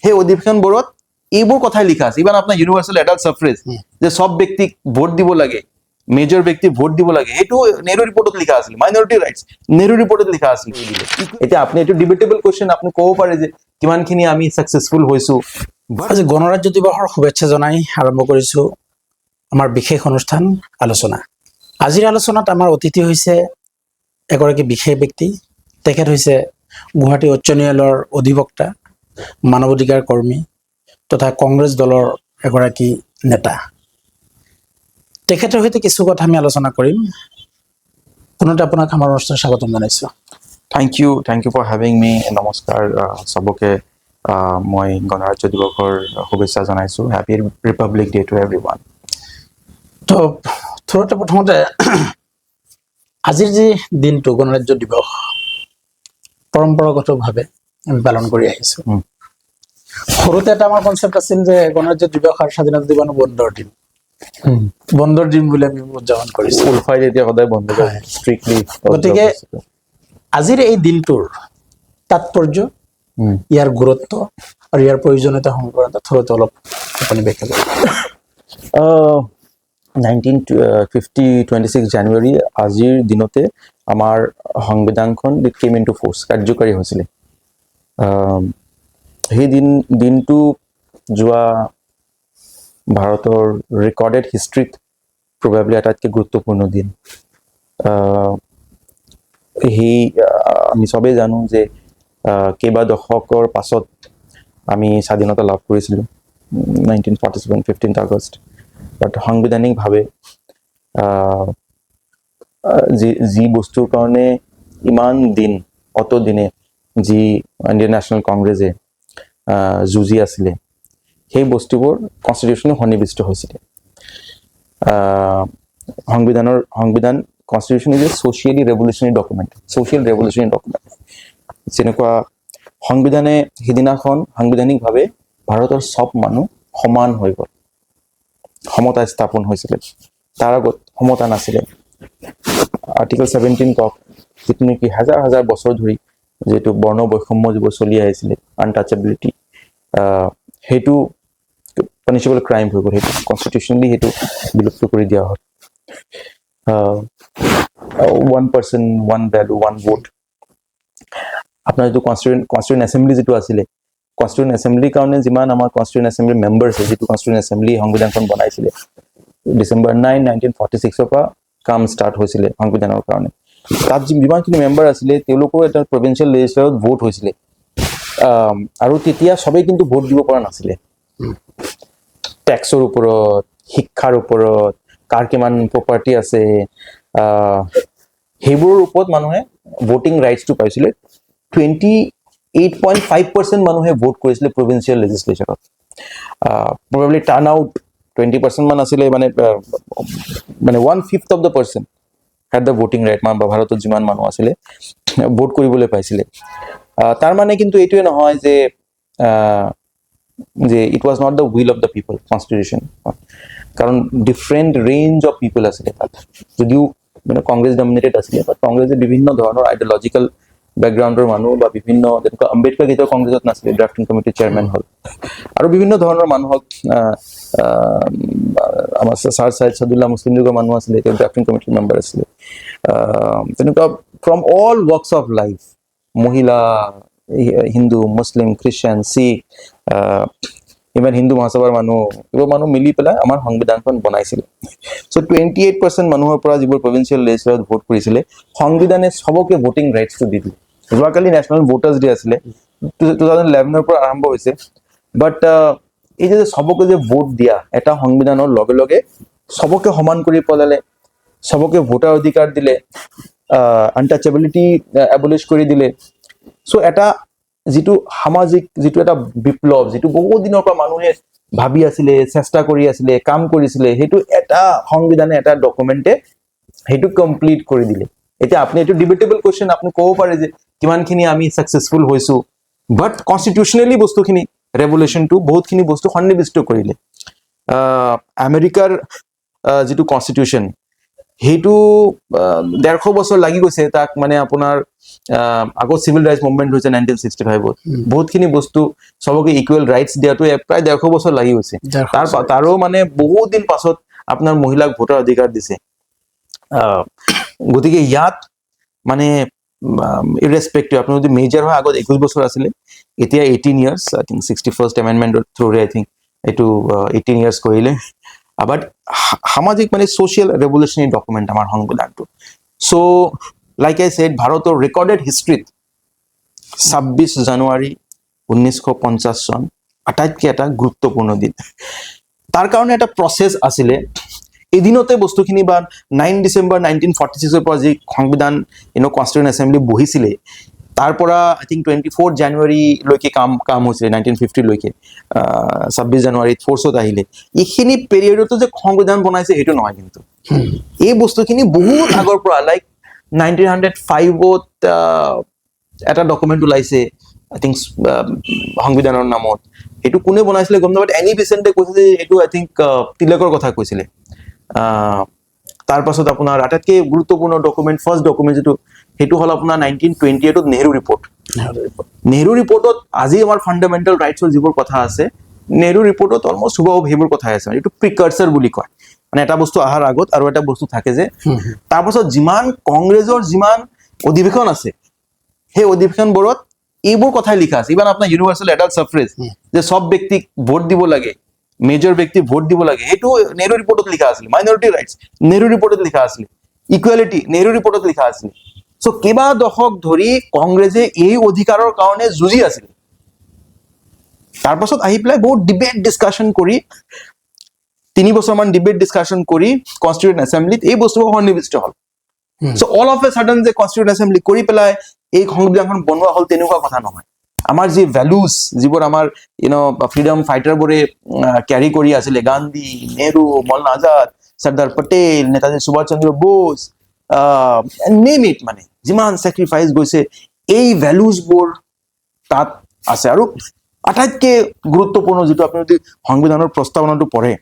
সেই অধিৱেশনবোৰত এইবোৰ কথাই লিখা আছে। ইভেন আপোনাৰ ইউনিভাৰ্চেল এডাল্ট সাফ্ৰেজ যে সব ব্যক্তিক ভোট দিব লাগে, মেজৰ ব্যক্তি ভোট দিব লাগে, সেইটো নেহৰু ৰিপৰ্টত লিখা আছিল। মাইনৰিটি ৰাইটছ নেহৰু ৰিপৰ্টত লিখা আছিল। এতিয়া আপুনি এইটো ডিবেটেবল কুৱেশ্যন, আপুনি ক'ব পাৰে যে কিমানখিনি আমি ছাকচেছফুল হৈছো। আজি গণৰাজ্য দিৱসৰ শুভেচ্ছা জনাই আৰম্ভ কৰিছো আমাৰ বিশেষ অনুষ্ঠান আলোচনা। আজিৰ আলোচনাত আমাৰ অতিথি হৈছে এগৰাকী বিশেষ ব্যক্তি। তেখেত হৈছে গুৱাহাটী উচ্চ ন্যায়ালয়ৰ অধিবক্তা, মানৱ অধিকাৰ কৰ্মী তথা কংগ্ৰেছ দলৰ এগৰাকী নেতা। তেখেতৰ সৈতে কিছু কথা আমি আলোচনা কৰিম। পুনতে আপোনাক আমাৰ অনুষ্ঠানত স্বাগতম জনাইছো। Thank you for having me. নমস্কাৰ চবকে, মই গণৰাজ্য দিৱসৰ শুভেচ্ছা জনাইছো। Happy republic day to everyone. তো থোৰতে প্ৰথমতে আজিৰ যি দিনটো গণৰাজ্য দিৱস পৰম্পৰাগতভাৱে আমি পালন কৰি আহিছো। সৰুতে এটা আমাৰ কনচেপ্ট আছিল যে গণৰাজ্য দিৱস আৰু স্বাধীনতা দিৱস বন্ধৰ দিন, বন্ধৰ দিন বুলি আমি উদযাপন কৰিছো। উলফাই এতিয়া সদায় বন্ধ ষ্ট্ৰিক্টলি। গতিকে আজিৰ এই দিনটোৰ তাৎপৰ্য, ইয়াৰ গুৰুত্ব আৰু ইয়াৰ প্ৰয়োজনীয়তা সম্পৰ্কে থোৰতে অলপ আপুনি ব্যাখ্যা কৰিব। 26 জানুৱাৰী আজিৰ দিনতে আমাৰ সংবিধানখন কেম ইনটু ফ'ৰ্চ, কাৰ্যকাৰী হৈছিলে। সেই দিনটো যোৱা ভাৰতৰ ৰেকৰ্ডেড হিষ্ট্ৰীত প্ৰবেবলি আটাইতকৈ গুৰুত্বপূৰ্ণ দিন। আমি চবেই জানো যে কেইবা দশকৰ পাছত আমি স্বাধীনতা লাভ কৰিছিলোঁ 1947 15 আগষ্ট। বাট সাংবিধানিকভাৱে যি বস্তুৰ কাৰণে ইমান দিন অতদিনে যি ইণ্ডিয়ান নেশ্যনেল কংগ্ৰেছে যুঁজি আছিলে, সেই বস্তুবোৰ কনষ্টিটিউশ্যনে সন্নিৱিষ্ট হৈছিলে। সংবিধান constitution is a socially revolutionary document, social revolutionary document. যেনেকুৱা সংবিধানে সিদিনাখন সাংবিধানিকভাৱে ভাৰতৰ চব মানুহ সমান হৈ গ'ল, সমতা স্থাপন হৈছিলে। তাৰ আগত সমতা নাছিলে। আৰ্টিকল 17 কওক, যিটো নেকি হাজাৰ হাজাৰ বছৰ ধৰি যিটো বৰ্ণ বৈষম্য যিবোৰ চলি আহিছিলে, আনটাচেবিলিটি, সেইটো পানিছেবল ক্ৰাইম হৈ গ'ল। সেইটো কনষ্টিটিউশ্যনেলি সেইটো বিলুপ্ত কৰি দিয়া হ'ল। 1 person 1 value 1 vote। আপোনাৰ যিটো কনষ্টিটিউণ্ট এছেম্বলি যিটো আছিলে, কনষ্টিটিউণ্ট এছেম্বলিৰ কাৰণে যিমান আমাৰ কনষ্টিটিউণ্ট এছেম্বলি মেম্বাৰ আছে, যিটো কনষ্টিটিউণ্ট এছেম্বলি সংবিধানখন বনাইছিলে ডিচেম্বৰ 9, 1946 পৰা কাম ষ্টাৰ্ট হৈছিলে সংবিধানৰ কাৰণে। তাত যিমানখিনি মেম্বাৰ আছিলে তেওঁলোকৰ এটা প্ৰভিন্সিয়েল লেজিছলাৰত ভোট হৈছিলে। আৰু তেতিয়া সবেই কিন্তু ভোট দিব পৰা নাছিলে। টেক্সৰ ওপৰত, শিক্ষাৰ ওপৰত, কাৰ কিমান প্ৰপাৰ্টি আছে, সেইবোৰৰ ওপৰত মানুহে ভোটিং ৰাইটছটো পাইছিলে। 28.5% মানুহে ভোট কৰিছিলে প্ৰভিন্সিয়েল লেজিছলেচাৰত। প্ৰবেবলি টাৰ্ণ আউট 20% মান আছিলে, মানে 1/5 of the person head the voting right. ভাৰতত যিমান মানুহ আছিলে ভোট কৰিবলৈ পাইছিলে। তাৰ মানে কিন্তু এইটোৱে নহয় যে it was not the will of the people constitution, কাৰণ ডিফাৰেণ্ট ৰেঞ্জ অফ পিপল আছিলে তাত। যদিও মানে কংগ্ৰেছ ডমিনেটেড আছিলে, বাট কংগ্ৰেছে বিভিন্ন ধৰণৰ আইডিঅলজিকেল বেকগ্ৰাউণ্ডৰ মানুহ বা বিভিন্ন, যেনেকুৱা আম্বেদকাৰ কেতিয়াও কংগ্ৰেছত নাছিলে, ড্ৰাফটিং কমিটিৰ চেয়াৰমেন হ'ল। আৰু বিভিন্ন ধৰণৰ মানুহক আমাৰ ছাৰ ছাইদ ছাদুল্লাহ মুছলিম লীগৰ মানুহ আছিলে, তেওঁ ড্ৰাফটিং কমিটিৰ মেম্বাৰ আছিলে। তেনেকুৱা from all works of life, মহিলা, হিন্দু, মুছলিম, খ্ৰীষ্টান, শিখ, ইমান হিন্দু মহাসভাৰ মানুহ, এইবোৰ মানুহ মিলি পেলাই আমাৰ সংবিধানখন বনাইছিলে। চ' 28% মানুহৰ পৰা যিবোৰ প্ৰভিন্সিয়েল লেজিছলাৰত ভোট কৰিছিলে, সংবিধানে চবকে ভোটিং ৰাইটছটো দি দিলে। যোৱাকালি নেশ্যনেল ভোটাৰ্ছ ডে আছিলে, 2011 পৰা আৰম্ভ হৈছে। বাট এই যে চবকে যে ভোট দিয়া, এটা সংবিধানৰ লগে লগে চবকে সমান কৰি পেলালে, চবকে ভোটাৰ অধিকাৰ দিলে, আনটাচেবিলিটি এবলিছ কৰি দিলে। চ' এটা যিটো সামাজিক যিটো এটা বিপ্লৱ, যিটো বহুত দিনৰ পৰা মানুহে ভাবি আছিলে, চেষ্টা কৰি আছিলে, কাম কৰিছিলে, সেইটো এটা সংবিধানে, এটা ডকুমেণ্টে সেইটো কমপ্লিট কৰি দিলে। এতিয়া আপুনি এইটো ডিবেটেবল কুৱেশ্যন, আপুনি ক'ব পাৰে যে কিমানখিনি আমি ছাকচেছফুল হৈছো। বাট কনষ্টিটিউশ্যনেলি বস্তুখিনি, ৰেভলিউচনটো বহুতখিনি বস্তু সন্নিৱিষ্ট কৰিলে। আমেৰিকাৰ যিটো কনষ্টিটিউশ্যন, সেইটো 150 বছৰ লাগি গৈছে তাক মানে আপোনাৰ আগত চিভিল ৰাইটছ মুভমেণ্ট হৈছে 1965 বহুতখিনি বস্তু সবকে ইকুৱেল ৰাইটছ দিয়াটো প্ৰায় 150 বছৰ লাগি গৈছে তাৰো মানে বহুত দিন পাছত আপোনাৰ মহিলাক ভোটাৰ অধিকাৰ দিছে গতিকে ইয়াত মানে ইৰেসপেক্টিভ আপুনি যদি মেজৰ হয় আগত 21 বছৰ আছিলে এতিয়া 18 ইয়াৰ্স আই থিংক 61st এমেন্ডমেন্টৰ থ্ৰুৰে আই থিংক এটো 18 ইয়াৰ্স কৰিলে বাট সামাজিক মানে সোশ্যাল রেভলিউশনারি ডকুমেন্ট আমার সংবিধানটো সো লাইক আই সেড ভারতের রেকর্ডেড হিস্ট্রিত 26 জানুয়ারি 1950 সন আটাইতকৈ এটা গুৰুত্বপূৰ্ণ দিন তাৰ কাৰণে এটা প্ৰসেস আছিলে এদিনতে বস্তুখিনি বা 9 ডিসেম্বৰ 1946 ৰ পৰা যি সংবিধান কনস্টিটিউশন এসেম্বলি বহিছিলে তাৰ পৰা আই থিংক 24 জানুৱাৰী লৈকে কাম হৈছিলে 1950 লৈকে 26 জানুৱাৰীত ফোৰ্সত আহিলে এইখিনি পিৰিয়ডতো যে সংবিধান বনাইছে হেতু নহয় কিন্তু এই বস্তুখিনি বহুত আগৰ পৰা লাইক 1905ত এটা ডকুমেন্ট ওলাইছে আই থিংক সংবিধানৰ নামত এটো কোনে বনাইছিলে গম নাপায় এনি বিসেন্টে কৈছে যে এটো আই থিংক তিলকৰ কথা কৈছিলে তাৰ পাছত আপোনাৰ আটাইতকৈ গুৰুত্বপূৰ্ণ ডকুমেন্ট ফাৰ্স্ট ডকুমেন্ট যেটো হেতু হল আপোনাৰ 1928 ত নেহৰু ৰিপৰ্টত আজি আমাৰ ফান্ডামেন্টাল ৰাইটছৰ যিবোৰ কথা আছে নেহৰু ৰিপৰ্টত অলমোস্ট সুবাও হেবোৰ কথা আছে এটো প্ৰিকাৰসাৰ বুলি কয় মানে এটা বস্তু আহাৰ আগত আৰু এটা বস্তু থাকে যে তাৰ পাছত যিমান কংগ্ৰেছৰ যিমান অধিৱেশন আছে সেই অধিৱেশনবোৰত এইবোৰ কথাই লিখা আছে ইমান আপোনাৰ ইউনিভাৰ্সাল এডাল্ট সাফ্ৰেজ যে সব ব্যক্তিক ভোট দিব লাগে মেজৰ ব্যক্তি ভোট দিব লাগে এটো নেহৰু ৰিপৰ্টত লিখা আছিল মাইনৰিটি ৰাইটছ নেহৰু ৰিপৰ্টত লিখা আছিল ইকুৱেলিটি নেহৰু ৰিপৰ্টত লিখা আছিল সো কেবা দশক ধৰি কংগ্ৰেছে এই অধিকাৰৰ কাৰণে যুঁজি আছিল তাৰ পাছত আহি প্লাই বহুত ডিবেট ডিসকাশন কৰি 3 বছৰমান ডিবেট ডিসকাশন কৰি কনস্টিটিউশন এসেম্বলিত এই বস্তুবোৰ সন্নিবিষ্ট হল so all of a sudden যে কনস্টিটিউশন এসেম্বলি কৰি পেলাই এই সংবিধানখন বনোৱা হল তেনেকুৱা কথা নহয় আমাৰ যি ভ্যালুজ যিবোৰ আমাৰ ফ্ৰিডম ফাইটাৰ বোৰে ক্যাৰি কৰি আছিল গান্ধী নেহৰু মৌলানা আজাদ সৰ্দাৰ পটেল নেতাজী সুভাষ চন্দ্ৰ বোস নেম ইট মানে যিমান স্যাক্ৰিফাইস গৈছে এই ভ্যালুজ বোৰ তাত আছে আৰু আটাইতকৈ গুৰুত্বপূৰ্ণ যেটো আপুনি যদি সংবিধানৰ প্ৰস্তাৱনাটো পঢ়ে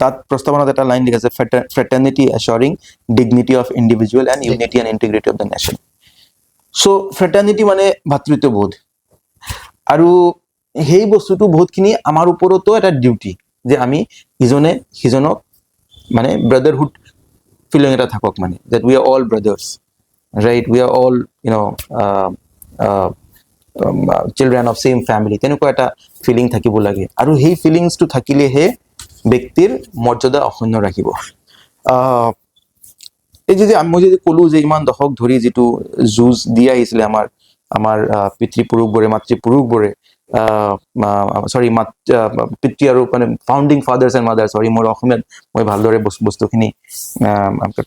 that প্ৰস্তাৱনাত এটা লাইন লিখা আছে fraternity assuring dignity of individual and unity and integrity of the nation so fraternity মানে ভাতৃত্ববোধ আৰু সেই বস্তুটো বহুতখিনি আমাৰ ওপৰতো এটা ডিউটি যে আমি ইজনে সিজনক মানে ব্রাদারহুড ফিলিং এটা থাকক মানে that we are all brothers right we are all children of same family তেনেকুৱা এটা ফিলিং থাকিব লাগে আৰু সেই ফিলিংসটো থাকিলেহে ব্যক্তিৰ মৰ্যাদা অক্ষুণ্ণ ৰাখিব এই যে আমি যদি কলো যে ইমান দশক ধৰি যেটো যুঁজ দি আহিছিলে আমাৰ পিতৃপুৰুষবোৰে মাতৃপুৰুষবোৰে সৰি পিতৃ আৰু মানে ফাউন্ডিং ফাদাৰ্স এণ্ড মাদাৰ্স সৰি মোৰ অসমীয়াত মই ভালদৰে বস্তুখিনি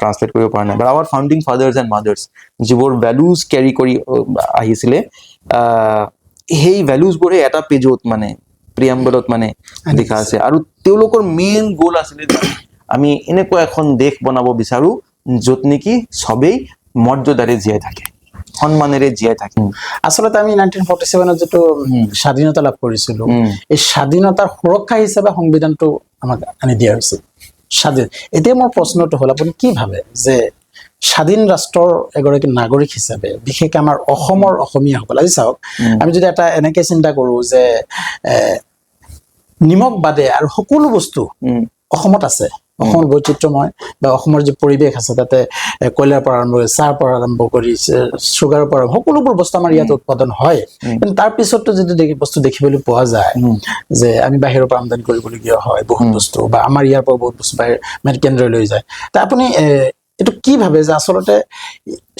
ট্ৰান্সলেট কৰিব পৰা নাই বাট আৱাৰ ফাউন্ডিং ফাদাৰ্স এণ্ড মাদাৰ্স যিবোৰ ভ্যালুজ ক্যাৰি কৰি আহিছিলে সেই ভ্যালুজবোৰে এটা পেজত মানে প্ৰিয়াম্বলত মানে লিখা আছে আৰু তেওঁলোকৰ মেইন গোল আছিল আমি এনেকুৱা এখন দেশ বনাব বিচাৰো য'ত নেকি সবেই মৰ্যাদাৰে জীয়াই থাকে সম্মানেৰে জীয়াই থাকে আসলে আমি 1947 ত যেটো স্বাধীনতা লাভ কৰিছিল এই স্বাধীনতাৰ সুৰক্ষা হিচাপে সংবিধানটো আমাক আনি দিয়া হৈছে স্বাধীন এতিয়া মোৰ প্ৰশ্নটো হল আপুনি কি ভাবে যে স্বাধীন ৰাষ্ট্ৰৰ এগৰাকী নাগৰিক হিচাপে বিশেষকৈ আমাৰ অসমৰ অসমীয়াসকল আজি চাওক আমি যদি এটা এনেকৈ চিন্তা কৰো যে নিমখ বাদে আৰু সকলো বস্তু অসমত আছে অসমৰ বৈচিত্ৰ্যময় বা অসমৰ যে পৰিৱেশ আছে তাতে কয়লাৰ পৰা আৰম্ভ কৰি চাহৰ পৰা আৰম্ভ কৰি সুগাৰৰ পৰা সকলোবোৰ বস্তু আমাৰ ইয়াত উৎপাদন হয় কিন্তু তাৰ পিছতো যদি বস্তু দেখিবলৈ পোৱা যায় যে আমি বাহিৰৰ পৰা আমদানি কৰিবলগীয়া হয় বহুত বস্তু বা আমাৰ ইয়াৰ পৰা বহুত বস্তু বাহিৰ মানে কেন্দ্ৰলৈ লৈ যায় তা আপুনি এটো কি ভাবে যে আসলতে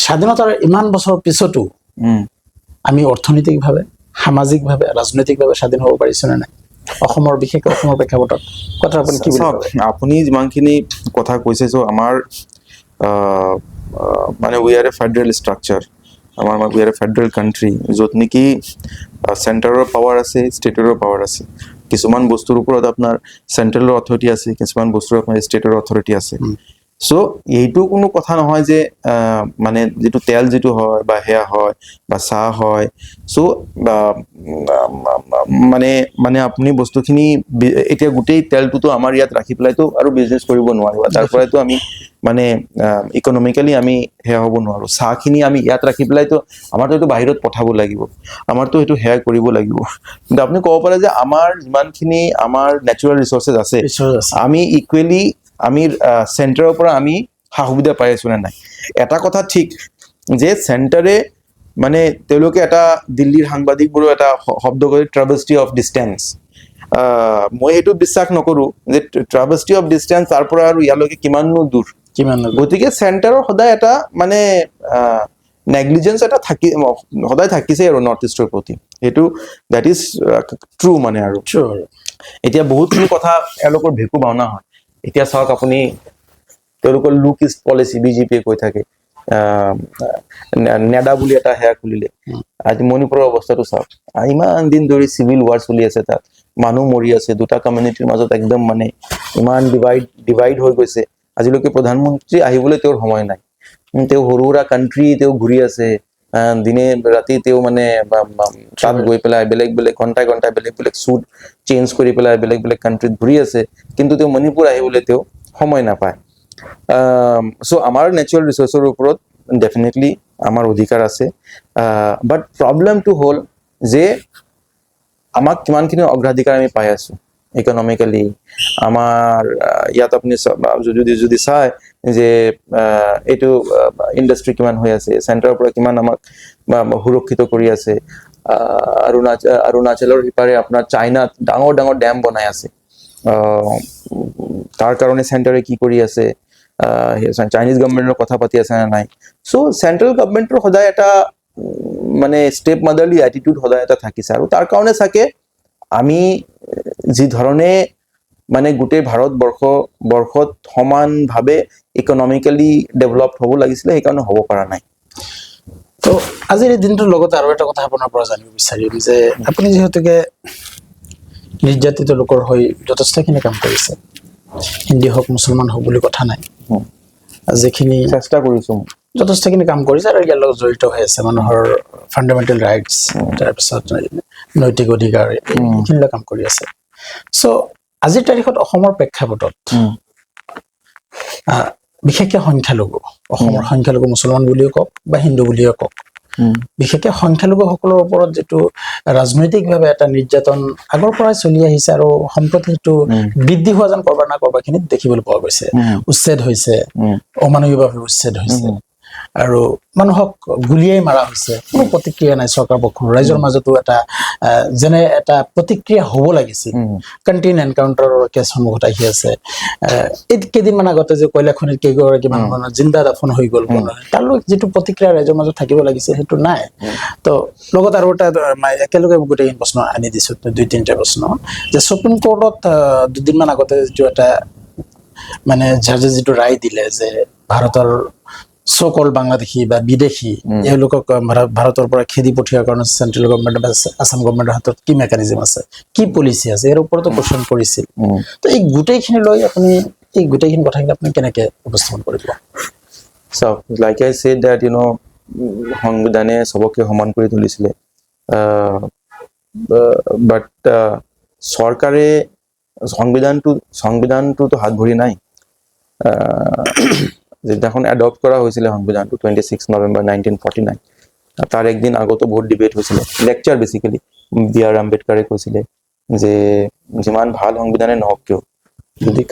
স্বাধীনতাৰ ইমান বছৰ পিছতো আমি অৰ্থনৈতিকভাৱে সামাজিকভাৱে ৰাজনৈতিকভাৱে স্বাধীন হ'ব পাৰিছো নে নাই অসমৰ বিশেষকৈ অসমৰ প্ৰেক্ষাপটত কথা আপুনি কি বুলি ভাবে আপুনি যিমানখিনি কথা কৈছে সো আমাৰ মানে we are a federal structure আমাৰ we are a federal country য'ত নেকি চেণ্টাৰৰ পাৱাৰ আছে ষ্টেটৰো পাৱাৰ আছে কিছুমান বস্তুৰ ওপৰত আপোনাৰ চেন্ট্ৰেলৰ অথৰিটি আছে কিছুমান বস্তুৰ আপোনাৰ ষ্টেটৰ অথৰিটি আছে সো এইটো কোনো কথা নহয় যে মানে যিটো তেল যিটো হয় বা সেয়া হয় বা চাহ হয় সো মানে মানে আপুনি বস্তুখিনি এতিয়া গোটেই তেলটোতো আমাৰ ইয়াত ৰাখি পেলাইতো আৰু বিজনেছ কৰিব নোৱাৰো, তাৰ পৰাইতো আমি মানে ইকনমিকেলি আমি সেয়া হ'ব নোৱাৰো। চাহখিনি আমি ইয়াত ৰাখি পেলাইতো আমাৰতো এইটো বাহিৰত পঠাব লাগিব, আমাৰতো সেইটো সেয়া কৰিব লাগিব। কিন্তু আপুনি ক'ব পাৰে যে আমাৰ যিমানখিনি আমাৰ নেচাৰেল ৰিচোৰ্চেছ আছে আমি ইকুৱেলি আমি চেণ্টাৰৰ পৰা আমি সা সুবিধা পাই আছো নে নাই। এটা কথা ঠিক যে চেণ্টাৰে মানে তেওঁলোকে এটা দিল্লীৰ সাংবাদিকবোৰো এটা শব্দ কৰি ট্ৰাভেষ্টি অফ ডিষ্টেঞ্চ, মই সেইটো বিশ্বাস নকৰো যে ট্ৰাভেষ্টি অফ ডিষ্টেঞ্চ তাৰ পৰা আৰু ইয়ালৈকে কিমাননো দূৰ। গতিকে চেণ্টাৰৰ সদায় এটা মানে নেগলিজেঞ্চ এটা সদায় থাকিছে আৰু নৰ্থ ইষ্টৰ প্ৰতি, সেইটো দেট ইজ ট্ৰু মানে। আৰু এতিয়া বহুতখিনি কথা এওঁলোকৰ ভেকু ভাওনা হয়। এতিয়া চাওক আপুনি তেওঁলোকৰ লুক ইষ্ট পলিচি বিজেপিয়ে কৈ থাকে, নেডা বুলি এটা সেয়া খুলিলে। আজি মণিপুৰৰ অৱস্থাটো চাওক, ইমান দিন ধৰি চিভিল ৱাৰ চলি আছে, তাত মানুহ মৰি আছে, দুটা কমিউনিটিৰ মাজত একদম মানে ইমান ডিভাইড হৈ গৈছে। আজিলৈকে প্ৰধানমন্ত্ৰী আহিবলৈ তেওঁৰ সময় নাই, তেওঁ সৰু সুৰা কাণ্ট্ৰি তেওঁ ঘূৰি আছে, দিনে ৰাতি তেওঁ মানে তাত গৈ পেলাই বেলেগ বেলেগ ঘণ্টাই ঘণ্টাই বেলেগ বেলেগ চুট চেঞ্জ কৰি পেলাই বেলেগ বেলেগ কাণ্ট্ৰিত ঘূৰি আছে, কিন্তু তেওঁ মণিপুৰ আহিবলৈ তেওঁ সময় নাপায়। চ' আমাৰ নেচাৰেল ৰিচোৰ্চৰ ওপৰত ডেফিনেটলি আমাৰ অধিকাৰ আছে, বাট প্ৰব্লেমটো হ'ল যে আমাক কিমানখিনি অগ্ৰাধিকাৰ আমি পাই আছো ইকনমিকেলি। আমাৰ ইয়াত আপুনি যদি চাই যে এইটো ইণ্ডাষ্ট্ৰি কিমান হৈ আছে, চেণ্টাৰৰ পৰা কিমান আমাক সুৰক্ষিত কৰি আছে। অৰুণাচলৰ সিপাৰে আপোনাৰ চাইনাত ডাঙৰ ডাঙৰ ডেম বনাই আছে, তাৰ কাৰণে চেণ্টাৰে কি কৰি আছে, চাইনিজ গভৰ্ণমেণ্টৰ কথা পাতি আছে নে নাই। চ' চেণ্ট্ৰেল গভৰ্ণমেণ্টৰ সদায় এটা মানে ষ্টেপ মাদাৰলি এটিটিউড সদায় এটা থাকিছে, আৰু তাৰ কাৰণে চাগে আমি যি ধৰণে মানে গোটেই ভাৰতবৰ্ষত সমানভাৱে ইকনমিকেলি ডেভেলপ হ'ব লাগিছিলে সেইকাৰণে হ'ব পৰা নাই। তো আজিৰ এই দিনটোৰ লগতে আৰু এটা কথা আপোনাৰ পৰা জানিব বিচাৰিম যে আপুনি যিহেতুকে নিৰ্যাতিত লোকৰ হৈ যথেষ্টখিনি কাম কৰিছে, হিন্দী হওক মুছলমান হওক বুলি কথা নাই, যিখিনি চেষ্টা কৰিছো যথেষ্টখিনি কাম কৰিছে আৰু ইয়াৰ লগত জড়িত হৈ আছে মানুহৰ ফাণ্ডামেণ্টেল ৰাইটছ, তাৰপিছত নৈতিক অধিকাৰ, এইখিনিলৈ কাম কৰি আছে। চ' আজিৰ তাৰিখত অসমৰ প্ৰেক্ষাপটত বিশেষকৈ সংখ্যালঘু, অসমৰ সংখ্যালঘু মুছলমান বুলিও কওক বা হিন্দু বুলিও কওক, বিশেষকৈ সংখ্যালঘুসকলৰ ওপৰত যিটো ৰাজনৈতিকভাৱে এটা নিৰ্যাতন আগৰ পৰাই চলি আহিছে আৰু সম্প্ৰতি সেইটো বৃদ্ধি হোৱা যেন কৰবাৰ না কৰবাৰখিনিত দেখিবলৈ পোৱা গৈছে। উচ্ছেদ হৈছে, অমানৱিকভাৱে উচ্ছেদ হৈছে, আৰু মানুহক গুলিয়াই মাৰা হৈছে, কোনো প্ৰতিক্ৰিয়া নাই চৰকাৰ পক্ষৰ। ৰাইজৰ মাজতো এটা যেনে এটা প্ৰতিক্ৰিয়া হ'ব লাগিছিল, কণ্টিনিউ এনকাউণ্টাৰৰ কেছ সন্মুখত আহি আছে। এই কেইদিনমান আগতে যে কয়লা খনিত কেইগৰাকী মানুহ জিন্দা দাফন হৈ গ'ল, তালৈ যিটো প্ৰতিক্ৰিয়া ৰাইজৰ মাজত থাকিব লাগিছিল সেইটো নাই। তো লগত আৰু এটা একেলগে গোটেইখিনি প্ৰশ্ন আনি দিছো, 2-3টা প্ৰশ্ন, যে সুপ্ৰিম কোৰ্টত দুদিনমান আগতে যিটো এটা মানে জাজে যিটো ৰায় দিলে যে ভাৰতৰ সকল বাংলাদেশী বা বিদেশী এওঁলোকক ভাৰতৰ পৰা খেদি পঠিওৱাৰ কাৰণে চেন্ট্ৰেল গভৰ্ণমেণ্ট বা আসাম গভৰ্ণমেণ্টৰ হাতত কি মেকানিজম আছে, কি পলিচি আছে, ইয়াৰ ওপৰতো কোৱেশ্যন কৰিছিল। তো এই গোটেইখিনি লৈ আপুনি এই গোটেইখিনি কথাখিনি আপুনি কেনেকে উপস্থাপন কৰিব? চাওক, লাইক আই ছেড দ্যাট সংবিধানে চবকে সমান কৰি তুলিছিলে, বাট চৰকাৰে সংবিধানটোতো হাত ভৰি নাই। যেদিনাখন এডপ্ট কৰা হৈছিলে সংবিধানটো 26 নৱেম্বৰ 1949, তাৰ একদিন আগতো বহুত ডিবেট হৈছিলে, লেকচাৰ বেচিকেলি বি.আৰ. আম্বেদকাৰে কৈছিলে যে যিমান ভাল সংবিধানে নহওক কিয়, যদি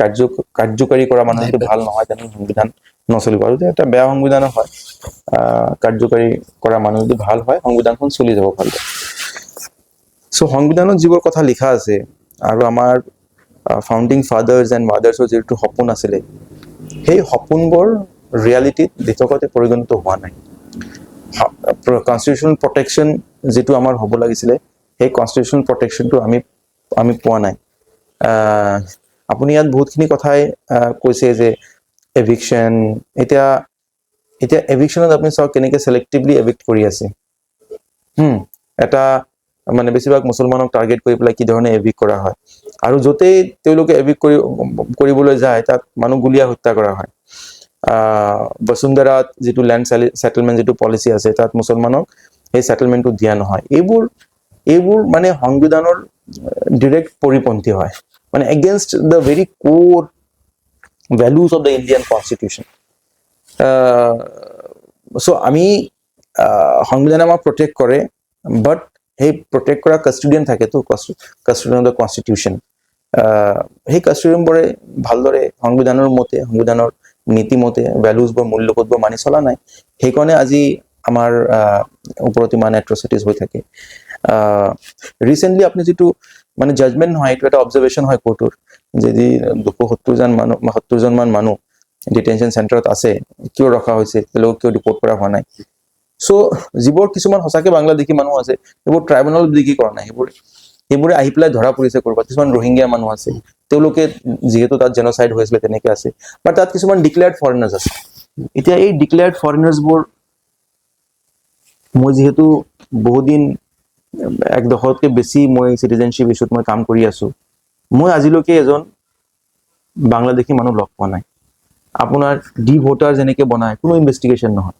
কাৰ্যকাৰী কৰা মানুহ যদি ভাল নহয় তেনে সংবিধান নচলিব। আৰু যে এটা বেয়া সংবিধানো হয়, কাৰ্যকাৰী কৰা মানুহ যদি ভাল হয় সংবিধানখন চলি যাব ভালদৰে। চ' সংবিধানত যিবোৰ কথা লিখা আছে আৰু আমাৰ ফাউণ্ডিং ফাদাৰ্ছ এণ্ড মাদাৰ্ছৰ যিটো সপোন আছিলে, সেই সপোনবোৰ ৰিয়েলিটিত দিঠকতে পৰিগণিত হোৱা নাই। কনষ্টিটিউশ্যনেল প্ৰটেকশ্যন যিটো আমাৰ হ'ব লাগিছিলে, সেই কনষ্টিটিউশ্যনেল প্ৰটেকশ্যনটো আমি পোৱা নাই। আপুনি ইয়াত বহুতখিনি কথাই কৈছে যে এভিকশ্যন, এতিয়া এভিকশ্যনত আপুনি চাওক কেনেকৈ চিলেক্টিভলি এভিক্ট কৰি আছে। এটা মানে বেছিভাগ মুছলমানক টাৰ্গেট কৰি পেলাই কি ধৰণে এভিক্ট কৰা হয়, আৰু য'তেই তেওঁলোকে এভিক্ট কৰিবলৈ যায় তাত মানুহ গুলীয়া হত্যা কৰা হয়। বসুন্ধৰাত যিটো লেণ্ড সেটেলমেণ্ট যিটো পলিচি আছে তাত মুছলমানক সেই সেটেলমেণ্টটো দিয়া নহয় এইবোৰ মানে সংবিধানৰ ডিৰেক্ট পৰিপন্থী হয় মানে এগেইনষ্ট দ্য ভেৰি কোৰ values of the Indian constitution so আমি সংবিধানে আমাক প্ৰটেক্ট কৰে বাট সেই প্ৰটেক্ট কৰা কাষ্টডিয়ান থাকেতো কাষ্টডিয়ান অফ দ্য কনষ্টিটিউশ্যন সেই কাষ্টডিয়ানবোৰে ভালদৰে সংবিধানৰ নীতিমতে ভ্যালুজবোৰ মূল্যবোধবোৰ মানি চলা নাই সেইকাৰণে আজি আমাৰ ওপৰত ইমান এট্ৰচিটিজ হৈ থাকে ৰিচেণ্টলি আপুনি যিটো মানে জাজমেণ্ট নহয় এইটো এটা অবজাৰভেশ্যন হয় কোৰ্টৰ যদি 270 মান মানুহ ডিটেনশ্যন চেণ্টাৰত আছে কিয় ৰখা হৈছে তেওঁলোকক কিয় ৰিপৰ্ট কৰা হোৱা নাই সো যিবোৰ কিছুমান সঁচাকে বাংলাদেশী মানুহ আছে সেইবোৰ ট্ৰাইব্যুনেল বিক্ৰী কৰা নাই সেইবোৰে আহি পেলাই ধৰা পৰিছে কৰবাত কিছুমান ৰোহিংগীয়া মানুহ আছে তেওঁলোকে যিহেতু তাত জেনোচাইড হৈছিলে তেনেকে আছে বাট তাত কিছুমান ডিক্লেয়াৰ্ড ফৰেনাৰ্ছ আছে এতিয়া এই ডিক্লেয়াৰ্ড ফৰেনাৰ্ছবোৰ মই যিহেতু বহুদিন এক দশকতকৈ বেছি মই চিটিজেনশ্বিপ ইছ্যুত মই কাম কৰি আছো মই আজিলৈকে এজন বাংলাদেশী মানুহ লগ পোৱা নাই আপোনাৰ ডি ভোটাৰ যেনেকে বনায় কোনো ইনভেষ্টিগেশ্যন নহয়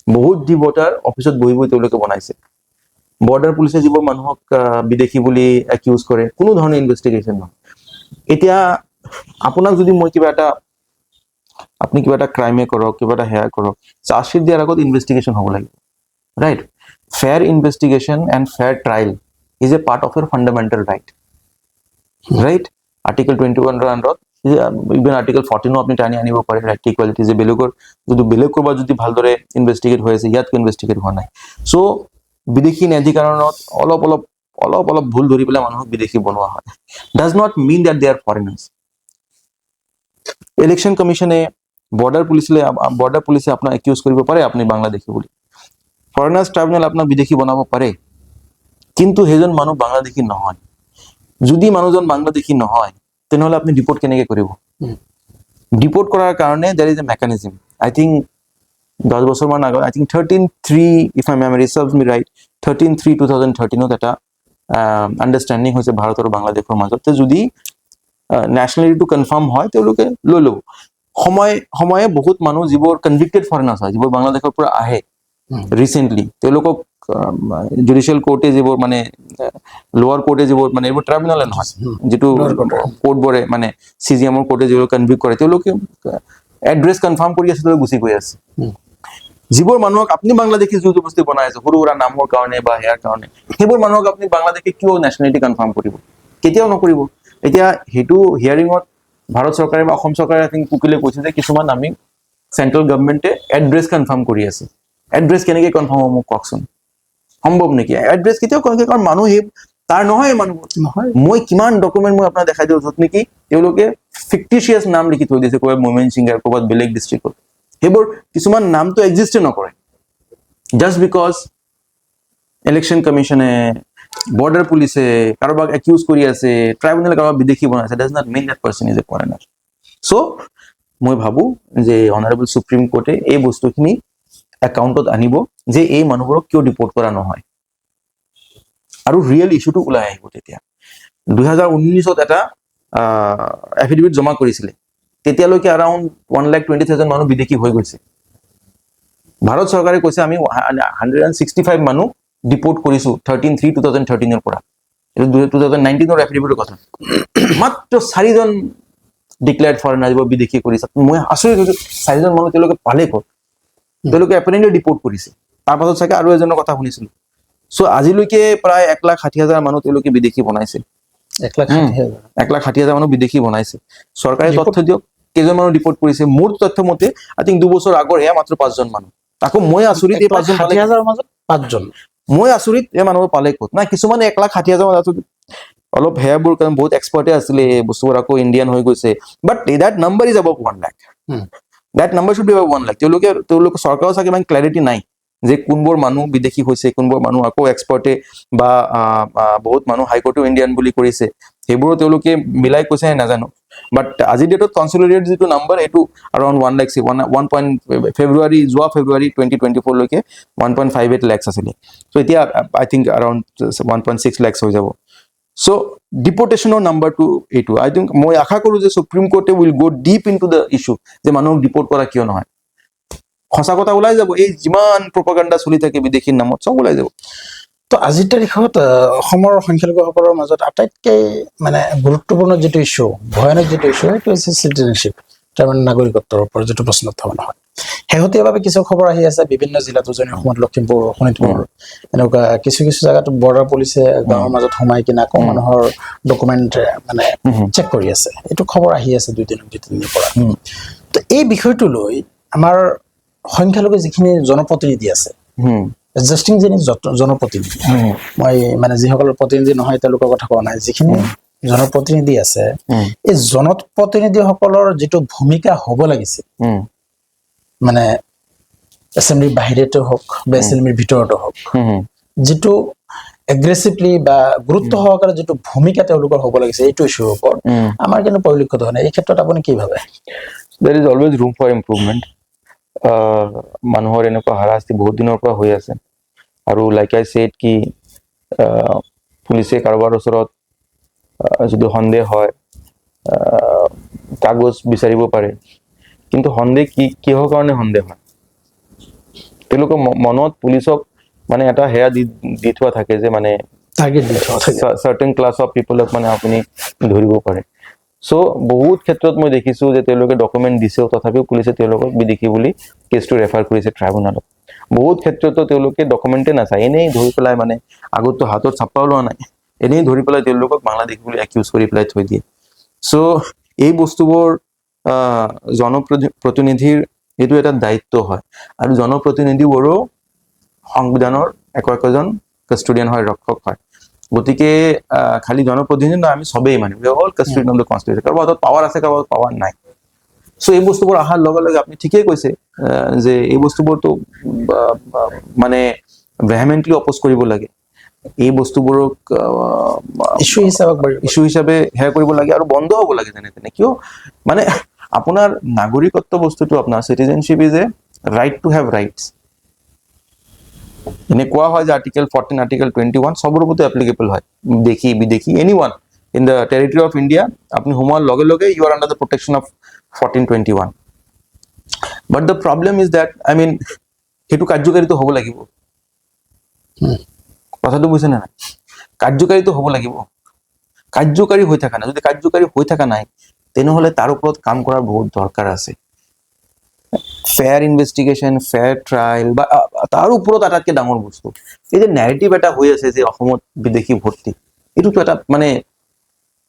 বহুত ডি ভোটাৰ অফিচত বহি বহি তেওঁলোকে বনাইছে বৰ্ডাৰ পুলিচে যিবোৰ মানুহক বিদেশী বুলি একিউজ কৰে কোনো ধৰণৰ ইনভেষ্টিগেশ্যন নহয় এতিয়া আপোনাক যদি মই আপুনি কিবা এটা ক্ৰাইমে কৰক কিবা এটা হেয়াৰ কৰক চাৰ্জশ্বিট দিয়াৰ আগত ইনভেষ্টিগেশ্যন হ'ব লাগিব right fair investigation and fair trial is a part of Euro fundamental right article 21 আণ্ডাৰত ইভেন আৰ্টিকল 14 আপনি টানি আনিব পাৰে ৰাইট ইকুৱেলিটি যে বেলেগ কৰবাত যদি ভালদৰে ইনভেষ্টিগেট হৈ আছে ইয়াতকৈ ইনভেষ্টিগেট হোৱা নাই চ' বিদেশী ন্যায়াধিকৰণত অলপ ভুল ধৰি পেলাই মানুহক বিদেশী বনোৱা হয় does not mean that they are foreigners election কমিশ্যনে বৰ্ডাৰ পুলিচে আপোনাক একিউজ কৰিব পাৰে আপুনি বাংলাদেশী বুলি ফৰেনাৰ্ছ ট্ৰাইব্যুনেল আপোনাক বিদেশী বনাব পাৰে কিন্তু সেইজন মানুহ বাংলাদেশী নহয় যদি মানুহজন বাংলাদেশী নহয় তেনেহলে আপনি ডিপোর্ট কেনেকে কৰিব ডিপোৰ্ট কৰাৰ কাৰণে there is a mechanism I think 10 বছৰ মান আগত I think 13-3 if my memory serves me right 13-3-2013 এটা আন্ডাৰষ্টেণ্ডিং হৈছে ভাৰত আৰু বাংলাদেশৰ মাজত যদি নেশ্যনেলিটিটো কনফাৰ্ম হয় তেওঁলোকে লৈ ল'ব সময়ে বহুত মানুহ যিবোৰ কনভিক্টেড ফৰেনাৰ্ছ হয় যিবোৰ বাংলাদেশৰ পৰা আহে ৰিচেণ্টলি তেওঁলোকক জুডিচিয়েল কোৰ্টে যিবোৰ মানে লোৱাৰ কোৰ্টে যিবোৰ মানে এইবোৰ ট্ৰাইব্যুনেলে নহয় যিটো কোৰ্টবোৰে মানে চিজিএমৰ কোৰ্টে যিবোৰ কনভিক্ট কৰে তেওঁলোকে এড্ৰেছ কনফাৰ্ম কৰি আছে গুচি গৈ আছে যিবোৰ মানুহক আপুনি বাংলাদেশী যোনটো বস্তু বনাই আছে সৰু সুৰা নামৰ কাৰণে বা হেয়াৰ কাৰণে সেইবোৰ মানুহক আপুনি বাংলাদেশী কিয় নেশ্যনেলিটি কনফাৰ্ম কৰিব কেতিয়াও নকৰিব এতিয়া সেইটো হিয়াৰিঙত ভাৰত চৰকাৰে বা অসম চৰকাৰে আই থিংক কুকিলে কৈছে যে কিছুমান আমি চেন্ট্ৰেল গভৰ্ণমেণ্টে এড্ৰেছ কনফাৰ্ম কৰি আছে এড্ৰেছ কেনেকৈ কনফাৰ্ম হ'ব মোক কওকচোন সম্ভৱ নেকি এড্ৰেছ কেতিয়াও কনফাৰ্ম কাৰণ মানুহ তাৰ নহয় মানুহ নহয় মই কিমান ডকুমেণ্ট মই আপোনাক দেখাই দিওঁ য'ত নেকি তেওঁলোকে ফিক্টিচিয়াছ নাম লিখি থৈ দিছে ক'ৰবাত মোমেন সিংগাৰ ক'ৰবাত বেলেগ ডিষ্ট্ৰিক্টত সেইবোৰ কিছুমান নামটো এক্সিষ্টে নকৰে জাষ্ট বিকজ ইলেকশ্যন কমিশ্যনে বৰ্ডাৰ পুলিচে কাৰোবাক একিউজ কৰি আছে ট্ৰাইব্যুনেলে কাৰোবাক বিদেশী বনাইছে does not mean that person is a foreigner so' মই ভাবোঁ যে অনাৰেবল সুপ্ৰিম কোৰ্টে এই বস্তুখিনি একাউণ্টত আনিব যে এই মানুহবোৰক কিয় ডিপোৰ্ট কৰা নহয় আৰু ৰিয়েল ইছ্যুটো ওলাই আহিব তেতিয়া 2019 এটা এফিডেভিট জমা কৰিছিলে তেতিয়ালৈকে এৰাউণ্ড 1,20,000 মানুহ বিদেশী হৈ গৈছে ভাৰত চৰকাৰে কৈছে আমি 165 মানুহ ডিপোৰ্ট কৰিছো 13/3/2013 পৰা এইটো 2019 এফিডেভিটৰ কথা মাত্ৰ 4জন ডিক্লেয়াৰ্ড ফৰেনাৰ যিবোৰ বিদেশী কৰিছে মই আচৰিত হৈছো 4জন মানুহ তেওঁলোকে পালে ক'ত তেওঁলোকে এপেৰেণ্টলি ডিপোৰ্ট কৰিছে তাৰপাছত চাগে আৰু এজনৰ কথা শুনিছিলো চ' আজিলৈকে প্ৰায় 1,60,000 মানুহ তেওঁলোকে বিদেশী বনাইছে 1,60,000 মানুহ বিদেশী বনাইছে চৰকাৰে তথ্য দিয়ক কেইজন মানুহ ডিপোৰ্ট কৰিছে মোৰ তথ্য মতে আই থিংক 2 বছৰ আগৰ এয়া মাত্ৰ 5জন মানুহ আকৌ মই আচৰিত এই 5,000 মাজত 5জন মই আচৰিত এই মানুহবোৰ পালে ক'ত নাই কিছুমানে 1,60,000 মাজত অলপ হেয়াৰবোৰ কাৰণ বহুত এক্সপাৰ্টে আছিলে বস্তুবোৰ আকৌ ইণ্ডিয়ান হৈ গৈছে but that number is above 1 lakh that number should be above 1 lakh তেওঁলোকে চৰকাৰৰ চাগে ইমান ক্লেৰিটি নাই যে কোনবোৰ মানুহ বিদেশী হৈছে কোনবোৰ মানুহ আকৌ এক্সপাৰ্টে বা বহুত মানুহ হাইকোৰ্টেও ইণ্ডিয়ান বুলি কৰিছে সেইবোৰো তেওঁলোকে মিলাই কৈছে নাজানো বাট আজি ডেটত কনসলিডেটেড যিটো নাম্বাৰ এইটো around 1 lakh 1 ফেব্ৰুৱাৰী 2024 লৈকে 1.58 lakhs আছিলে so এতিয়া আই থিংক around 1.6 lakhs হৈ যাব So deportational number to এইটো I think মই আশা কৰো যে supreme কোৰ্টে will go deep into the issue যে মানুহক ডিপোৰ্ট কৰা কিয় নহয় সঁচা কথা ওলাই যাব এই যিমান প্ৰপাগাণ্ডা চলি থাকে বিদেশীৰ নামত চব ওলাই যাব তো আজিৰ তাৰিখত অসমৰ সংখ্যালঘুসকলৰ মাজত আটাইতকৈ মানে গুৰুত্বপূৰ্ণ যিটো ইছ্যু ভয়ানক যিটো ইছ্যু সেইটো হৈছে চিটিজেনশ্বিপ তাৰমানে নাগৰিকত্বৰ ওপৰত যিটো প্ৰশ্ন উত্থাপন হয় শেহতীয়াভাৱে কিছু খবৰ আহি আছে বিভিন্ন জিলাত উজনি অসমত লখিমপুৰ শোণিতপুৰ এনেকুৱা কিছু কিছু জাগাত বৰ্ডাৰ পুলিচে গাঁৱৰ মাজত সোমাই কিনে আকৌ মানুহৰ ডকুমেণ্ট মানে চেক কৰি আছে এইটো খবৰ আহি আছে দুই তিনিদিনৰ পৰা তো এই বিষয়টো লৈ আমাৰ সংখ্যালঘু যিখিনি জনপ্ৰতিনিধি আছে এডজাষ্টিং যিখিনি জনপ্ৰতিনিধি মই মানে যিসকলৰ প্ৰতিনিধি নহয় তেওঁলোকৰ কথা কোৱা নাই যিখিনি জনপ্ৰতিনিধি আছে এই জনপ্ৰতিনিধিসকলৰ যিটো ভূমিকা হ'ব লাগিছিল মানে এছেম্বলিৰ বাহিৰতে হওক বা এছেম্বলিৰ ভিতৰতে হওক যিটো এগ্ৰেছিভলি বা গুৰুত্ব সহকাৰে যিটো ভূমিকা তেওঁলোকৰ হ'ব লাগিছে এইটো ইছ্যুৰ ওপৰত আমাৰ কিন্তু পৰিলক্ষিত হোৱা নাই এই ক্ষেত্ৰত আপুনি কি ভাবে there is always room for improvement মানুহৰ এনেকুৱা হাৰাশাস্তি বহুত দিনৰ পৰা হৈ আছে আৰু লাইক আই সেড কি পুলিচে কাৰোবাৰ ওচৰত যদি সন্দেহ হয় কাগজ বিচাৰিব পাৰে কিন্তু সন্দেহ কিহৰ কাৰণে সন্দেহ হয় তেওঁলোকৰ মনত পুলিচক মানে এটা হেয়া দি থোৱা থাকে যে মানে টাৰ্গেট দি থোৱা থাকে certain class of people মানে আপুনি ধৰিব পাৰে সো বহুত ক্ষেত্ৰত মই দেখিছো যে তেওঁলোকে ডকুমেন্ট দিছেও তথাপিও পুলিচে তেওঁলোকক বিদেশী বুলি কেছটো ৰেফাৰ কৰিছে ট্ৰাইব্যুনেলত বহুত ক্ষেত্ৰতো তেওঁলোকে ডকুমেন্টে নাচায় এনেই ধৰি পেলাই মানে আগতো হাতত ছাপ্পাও লোৱা নাই এনেই ধৰি পেলাই তেওঁলোকক বাংলাদেশী বুলি একিউজ কৰি পেলাই থৈ দিয়ে সো এই বস্তুবোৰ জনপ্ৰতিনিধিৰ এইটো এটা দায়িত্ব হয় আৰু জনপ্ৰতিনিধিবোৰো সংবিধানৰ একজন কাষ্টডিয়ান হয় ৰক্ষক হয় গতিকে খালি জনপ্ৰতিনিধি নহয় আমি সবেই মানে all custodian of the constitution কাৰোবাৰ হাতত পাৱাৰ আছে কাৰোবাৰ পাৱাৰ নাই সো এই বস্তুবোৰ অহাৰ লগে লগে আপুনি ঠিকেই কৈছে যে এই বস্তুবোৰতো মানে ভেহেমেন্টলি অপ'জ কৰিব লাগে এই বস্তুবোৰক ইস্যু হিচাপে হেয়াৰ কৰিব লাগে আৰু বন্ধ হ'ব লাগে যেনে তেনে কিয় মানে আপোনাৰ নাগৰিকত্ব বস্তুটো আপোনাৰ citizenship is a right to have rights এনে কোৱা হয় যে আৰ্টিকেল 14 আৰ্টিকেল 21 সবৰ ওপৰতে এপ্লিকেবল হয় দেখি বিদেশী anyone in the territory of India আপুনি সোমোৱাৰ লগে লগে you are under the protection of 1421 but the problem is that I mean সেইটো কাৰ্যকাৰীটো হ'ব লাগিব কথাটো বুজিছে নাই কাৰ্যকাৰীটো হ'ব লাগিব কাৰ্যকাৰী হৈ থকা নাই যদি কাৰ্যকাৰী হৈ থকা নাই তেনেহ'লে তাৰ ওপৰত কাম কৰাৰ বহুত দৰকাৰ আছে ফেয়াৰ ইনভেষ্টিগেশ্যন ফেয়াৰ ট্ৰায়েল বা তাৰ ওপৰত আটাইতকৈ ডাঙৰ বস্তু এই যে নেৰেটিভ এটা হৈ আছে যে অসমত বিদেশী ভৰ্তি এইটোতো এটা মানে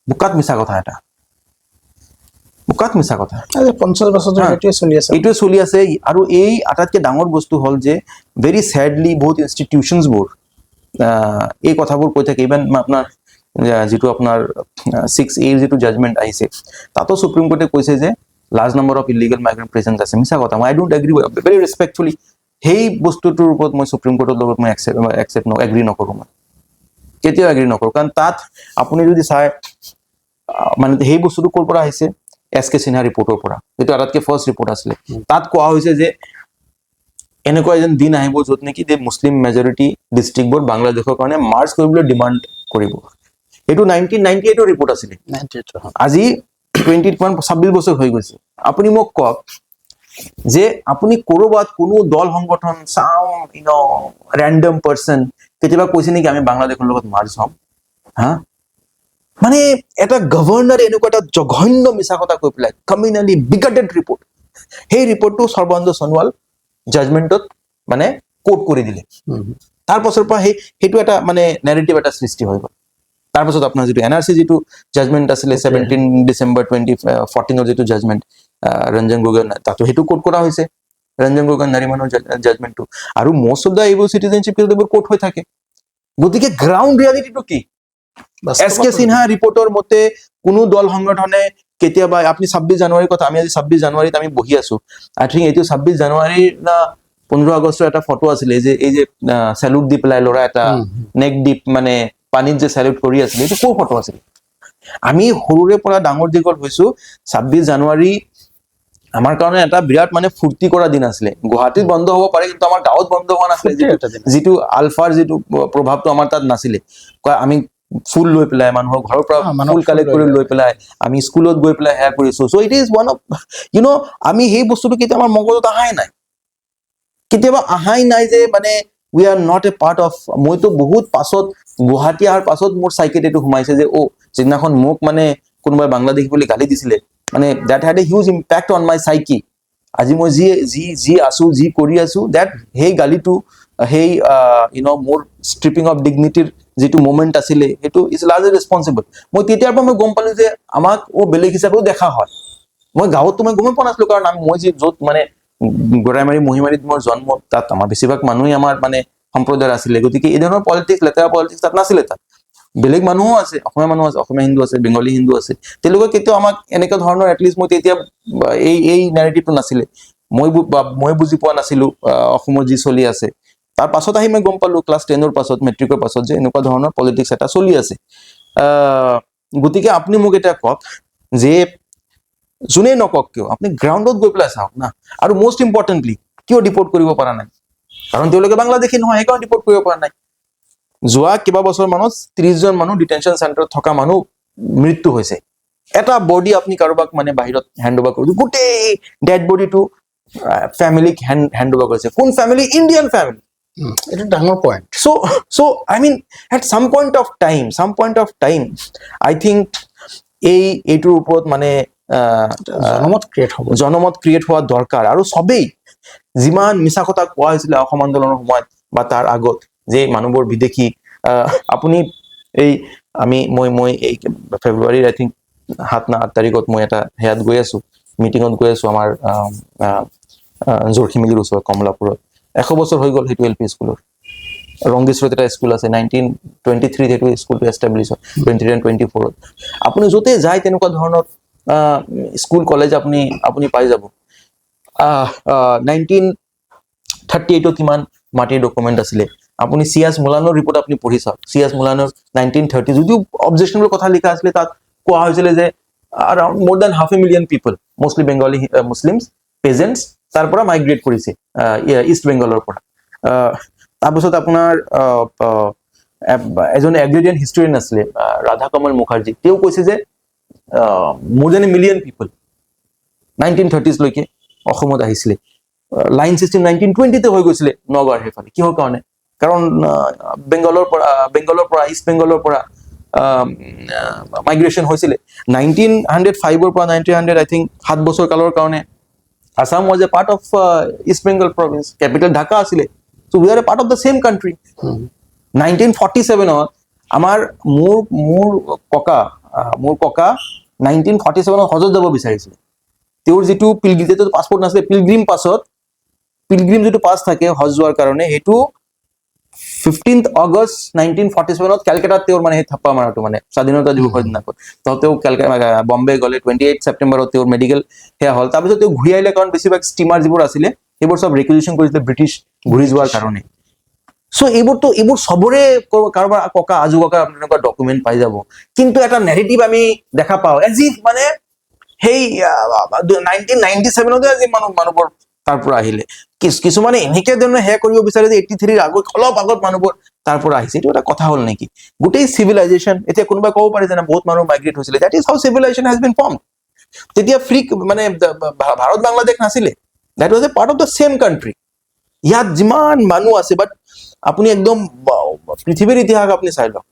বোকাত মিছা কথা এটা বোকাত মিছা কথা 50 বছৰ ধৰি এইটোৱে চলি আছে আৰু এই আটাইতকৈ ডাঙৰ বস্তু হ'ল যে ভেৰি চেডলি বহুত ইনষ্টিটিউশ্যনছবোৰ এই কথাবোৰ কৈ থাকে ইভেন আপোনাৰ যিটো আপোনাৰ 6A যিটো জাজমেণ্ট আহিছে তাতো সুপ্ৰিম কোৰ্টে কৈছে যে large number of illegal migrant present আছে মিছা কথা মই আই ডোণ্ট এগ্ৰি ভেৰি ৰেছপেক্টফুলি সেই বস্তুটোৰ ওপৰত মই সুপ্ৰিম কোৰ্টৰ লগত মই এগ্ৰি নকৰোঁ মই কেতিয়াও এগ্ৰি নকৰোঁ কাৰণ তাত আপুনি যদি চাই মানে সেই বস্তুটো ক'ৰ পৰা আহিছে SK সিনহা ৰিপৰ্টৰ পৰা এইটো আটাইতকৈ ফাৰ্ষ্ট ৰিপৰ্ট আছিলে তাত কোৱা হৈছে যে এনেকুৱা এজন দিন আহিব য'ত নেকি যে মুছলিম মেজৰিটি ডিষ্ট্ৰিক্টবোৰ বাংলাদেশৰ কাৰণে মাৰ্চ কৰিবলৈ ডিমাণ্ড কৰিব এইটো 1998 ৰিপৰ্ট আছিলে আজি 26 বছৰ হৈ গৈছে আপুনি মোক কওক যে আপুনি ক'ৰবাত কোনো দল সংগঠন ৰেণ্ডম পাৰ্চন কেতিয়াবা কৈছে নেকি আমি বাংলাদেশৰ লগত মাৰ্চ হ'ম হা মানে এটা গভৰ্ণৰ এনেকুৱা এটা জঘন্য মিছা কথা কৈ পেলাই কমিউনেলি বিগটেড ৰিপৰ্ট সেই ৰিপৰ্টটো সৰ্বানন্দ সোণোৱাল জাজমেণ্টত মানে কোট কৰি দিলে তাৰ পাছৰ পৰা সেইটো এটা মানে নেৰেটিভ এটা সৃষ্টি হৈ গ'ল তাৰপাছত আপোনাৰ যিটো NRC যিটো জাজমেণ্ট আছিলে 17 ডিচেম্বৰ 2014 যিটো জাজমেণ্ট ৰঞ্জন গগৈ তাতো সেইটো কোট কৰা হৈছে ৰঞ্জন গগৈ নাৰিমানৰ জাজমেণ্টটো আৰু মোষ্ট অফ দ্য এইবোৰ চিটিজেনশ্বিপ কেছবোৰ কোট হৈ থাকে গতিকে গ্ৰাউণ্ড ৰিয়েলিটিটো কি SK সিনহা ৰিপৰ্টৰ মতে কোনো দল সংগঠনে কেতিয়াবা আপুনি 26 জানুৱাৰীৰ কথা আমি আজি 26 জানুৱাৰীত আমি বহি আছো আই থিংক এইটো 26 জানুৱাৰীৰ না 15 আগষ্টৰ এটা ফটো আছিলে যে এই যে স্যালুট দি পেলাই ল'ৰা এটা নেক ডিপ মানে পানীত যে স্যালুট কৰি আছিলে এইটো কোৰ ফটো আছিলে আমি সৰুৰে পৰা ডাঙৰ দীঘল হৈছো 26 জানুৱাৰী আমাৰ কাৰণে এটা বিৰাট মানে ফূৰ্তি কৰা দিন আছিলে গুৱাহাটীত বন্ধ হ'ব পাৰে কিন্তু আমাৰ গাঁৱত বন্ধ হোৱা নাছিলে যিটো আলফাৰ যিটো প্ৰভাৱটো আমাৰ তাত নাছিলে আমি ফুল লৈ পেলাই মানুহৰ ঘৰৰ পৰা মানুহৰ ফুল ফুল কালেক্ট কৰি লৈ পেলাই আমি স্কুলত গৈ পেলাই সেয়া কৰিছো চ' ইট ইজ ওৱান অফ আমি সেই বস্তুটো কেতিয়াবা আমাৰ মগজত অহাই নাই কেতিয়াবা অহাই নাই যে মানে we are not a part of মইতো বহুত পাছত গুৱাহাটী অহাৰ পাছত মোৰ চাইকেট এইটো সোমাইছে যে যিদিনাখন মোক মানে কোনোবাই বাংলাদেশী বুলি গালি দিছিলে মানে that had a huge impact on my psyche আজি মই যি আছো যি কৰি আছো দেট সেই গালিটো সেই মোৰ ষ্ট্ৰিপিং অফ ডিগনিটিৰ যিটো মোমেণ্ট আছিলে সেইটো ইজ লাৰ্জলি ৰেছপনচিবল মই তেতিয়াৰ পৰা মই গম পালো যে আমাক বেলেগ হিচাপেও দেখা হয় মই গাঁৱততো মই গমেই পোৱা নাছিলো কাৰণ মই য'ত মানে গড়াইমাৰী মহিমাৰীত মোৰ জন্ম তাত আমাৰ বেছিভাগ মানুহেই আমাৰ মানে সম্প্ৰদায়ৰ আছিলে গতিকে এই ধৰণৰ পলিটিক্স লেতেৰা পলিটিক্স তাত নাছিলে তাত বেলেগ মানুহো আছে অসমীয়া হিন্দু আছে বেংগলী হিন্দু আছে তেওঁলোকে কেতিয়াও আমাক এনেকুৱা ধৰণৰ এটলিষ্ট মই তেতিয়া এই নেৰেটিভটো নাছিলে মই বুজি পোৱা নাছিলো অসমত যি চলি আছে তাৰ পাছত আহি মই গম পালো ক্লাছ 10ৰ পাছত মেট্ৰিকৰ পাছত যে এনেকুৱা ধৰণৰ পলিটিক্স এটা চলি আছে গতিকে আপুনি মোক এতিয়া কওক যে যোনে নকওক কিয় আপুনি গ্ৰাউণ্ডত গৈ পেলাই চাওক না আৰু মষ্ট ইম্পৰ্টেণ্টলি কিয় ডিপৰ্ট কৰিব পৰা নাই কাৰণ তেওঁলোকে বাংলাদেশী নহয় সেইকাৰণে ডিপৰ্ট কৰিব পৰা নাই যোৱা কিবা বছৰ মানত 30 জন মানুহ ডিটেনশ্যন চেণ্টাৰত থকা মানুহ মৃত্যু হৈছে এটা বডি আপুনি কাৰোবাক মানে বাহিৰত হেণ্ড অভাৰ কৰিব গোটেই ডেড বডিটো ফেমিলিক হেণ্ড অভাৰ কৰিছে কোন ফেমিলি ইণ্ডিয়ান ফেমিলি এইটো ডাঙৰ point so I mean at some point of time I think এইটোৰ ওপৰত মানে জনমত ক্ৰিয়েট হোৱা দৰকাৰ আৰু সবেই যিমান মিছা কথা কোৱা হৈছিলে অসম আন্দোলনৰ সময়ত বা তাৰ আগত যে মানুহবোৰ বিদেশী আপুনি এই মই এই ফেব্ৰুৱাৰীৰ আই থিংক 7-8 তাৰিখত মই এটা হেয়াত গৈ আছো মিটিঙত গৈ আছো আমাৰ জোৰখিমিলিৰ ওচৰত কমলাপুৰত 100 বছৰ হৈ গ'ল সেইটো এল পি স্কুলৰ ৰংগেশ্বৰত এটা স্কুল আছে 1923 সেইটো স্কুলটো এষ্টাব্লিছ হয় 23 and 24 আপুনি য'তে যায় তেনেকুৱা ধৰণৰ স্কুল কলেজ আপুনি পাই যাব 1938 কিমান মাটিৰ ডকুমেণ্ট আছিলে আপুনি চিয়াছ মুলানৰ ৰিপৰ্ট আপুনি পঢ়ি চাওক চিয়াছ মুলানৰ 1930 যদিও অবজেকশ্যনেবল কথা লিখা আছিলে তাত কোৱা হৈছিলে যে around more than 500,000 people mostly Bengali Muslims peasants তাৰ পৰা মাইগ্ৰেট কৰিছে ইষ্ট বেংগলৰ পৰা তাৰপিছত আপোনাৰ এজন এগ্ৰিডিয়ান হিষ্টৰিয়ান আছিলে ৰাধা কমল মুখাৰ্জী তেওঁ কৈছে যে more than a million people 1930s লৈকে অসমত আহিছিলে লাইন চিষ্টেম 1920 তে হৈ গৈছিলে নগাঁৱৰ হেফালে কিহৰ কাৰণে কাৰণ বেংগলৰ পৰা ইষ্ট বেংগলৰ পৰা মাইগ্ৰেশ্যন হৈছিলে 1905 পৰা 1900 আই থিংক 7 বছৰ কালৰ কাৰণে Assam was a part of East Bengal province. Capital Dhaka asile. So we are a part of the same country. 1947 আমার মোৰ ককা 1947 হজত যাব বিচাৰিছিল তেওঁৰ যেটো পিলগ্ৰিম পাছপোৰ্ট নাছিলে পিলগ্ৰিম যেটো পাছ থাকে হজ যোৱাৰ কাৰণে হেতু 15th August 1947 কেলকাতাত তেওঁৰ মানে থাপ্পা মাৰাটো মানে স্বাধীনতা দিৱসৰ দিনাখন তেওঁ বম্বে গলে 28 সেপ্টেম্বৰত তেওঁৰ মেডিকেল হেয়া হল তাৰপিছত তেওঁ ঘূৰি আহিলে কাৰণ বেছিভাগ ষ্টিমাৰ যিবোৰ আছিলে সেইবোৰ সব ৰিকুইজিশ্যন কৰিছিলে ব্ৰিটিছ ঘূৰি যোৱাৰ কাৰণে সো এইবোৰ সবৰে কাৰোবাৰ ককা আজু ককা আপোনালোকৰ ডকুমেণ্ট পাই যাব কিন্তু এটা নেৰেটিভ আমি দেখা পাওঁ এজ ইফ মানে সেই 1997 আজি মানুহবোৰ তাৰ পৰা আহিলে কিছুমানে এনেকে ধৰণে হে কৰিব বিচাৰে যে 83 ৰ আগত অলপ আগত মানুহবোৰ তাৰ পৰা আহিছে এইটো এটা কথা হল নেকি গোটেই সিভিলাইজেশ্যন এতিয়া কোনোবা ক'ব পাৰে যে বহুত মানুহ মাইগ্ৰেট হৈছিলে that is how civilization has been formed তেতিয়া ফ্ৰী মানে ভাৰত বাংলাদেশ নাছিলে that was a part of the same country ইয়াত যিমান মানুহ আছে বাট আপুনি একদম পৃথিৱীৰ ইতিহাস আপুনি চাই লওক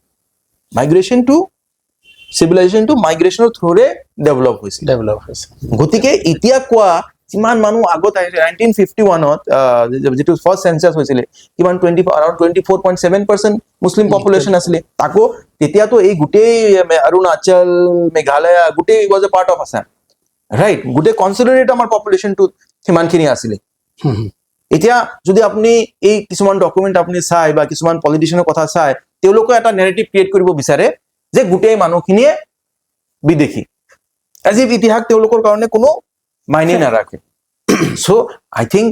মাইগ্ৰেশ্যন টু সিভিলাইজেশ্যন টু মাইগ্ৰেশ্যনৰ থ্ৰুৰে ডেভেলপ হৈছে গতিকে এতিয়া কোৱা যিমান মানুহ আগত আহিছে 1951 যেটো ফাৰ্স্ট সেন্সাস হৈছিলে কিমান 24.7% মুসলিম পপুলেশন আছিলে তাকো তেতিয়াতো এই গোটেই অৰুণাচল মেঘালয় গোটেই ওয়াজ a part of Assam right গোটেই কনসিডাৰেট আমাৰ পপুলেশনটো সিমানখিনি আছিলে এতিয়া যদি আপুনি এই কিছুমান ডকুমেন্ট আপুনি চাই বা কিছুমান পলিটিশিয়ানৰ কথা চাই তেওঁলোকে এটা নেৰেটিভ ক্ৰিয়েট কৰিব বিচাৰে যে গোটেই মানুহখিনিয়ে বিদেশী আজি ইতিহাস তেওঁলোকৰ কাৰণে কোনো মাইনে নাৰাখে সো আই থিংক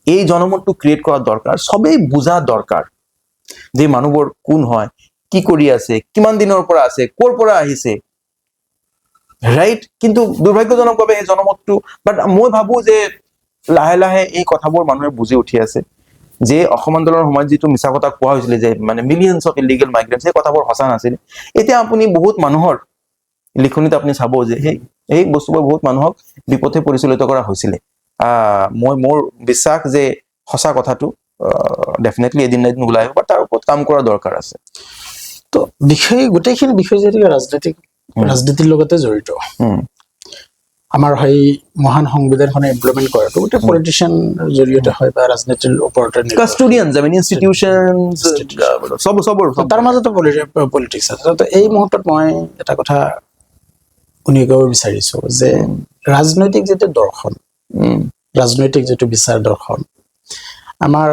এই জনমতটো ক্ৰিয়েট কৰা দৰকাৰ সবেই বুজা দৰকাৰ যে মানুহবোৰ কোন হয় কি কৰি আছে কিমান দিনৰ পৰা আছে ক'ৰ পৰা আহিছে ৰাইট কিন্তু দুৰ্ভাগ্যজনকভাৱে এই জনমতটো বাট মই ভাবো যে লাহে লাহে এই কথাবোৰ মানুহে বুজি উঠি আছে যে অসম আন্দোলনৰ সময়ত যিটো মিছা কথা কোৱা হৈছিলে যে মানে মিলিয়নছ অফ ইলিগেল মাইগ্ৰেণ্টছ, সেই কথাবোৰ সঁচা নাছিল। এতিয়া আপুনি বহুত মানুহৰ লিখনিত আপুনি চাব যে সেই বস্তুবোৰ বহুত মানুহক বিপথে পৰিচালিত কৰা হৈছিলে। মোৰ বিশ্বাস যে সঁচা কথাটো ডেফিনেটলি এদিন না এদিন ওলাই আহিব, তাৰ ওপৰত কাম কৰা দৰকাৰ আছে। তো গোটেইখিনি বিষয় যিহেতু ৰাজনীতিৰ লগতে জড়িত। আমাৰ সেই মহান সংবিধানখনে ইমপ্লিমেণ্ট কৰাটো গোটেই পলিটিচিয়ান জৰিয়তে হয় বা ৰাজনীতিৰ ওপৰতে কাষ্টডিয়ানছ, আই মিন ইনষ্টিটিউচনছ, চবৰ তাৰ মাজতো পলিটিক্স আছে। তো এই মুহূৰ্তত মই এটা কথা উল্লেখ কৰিব বিচাৰিছো যে ৰাজনৈতিক যিটো দৰ্শন, ৰাজনৈতিক যিটো বিচাৰ দৰ্শন, আমাৰ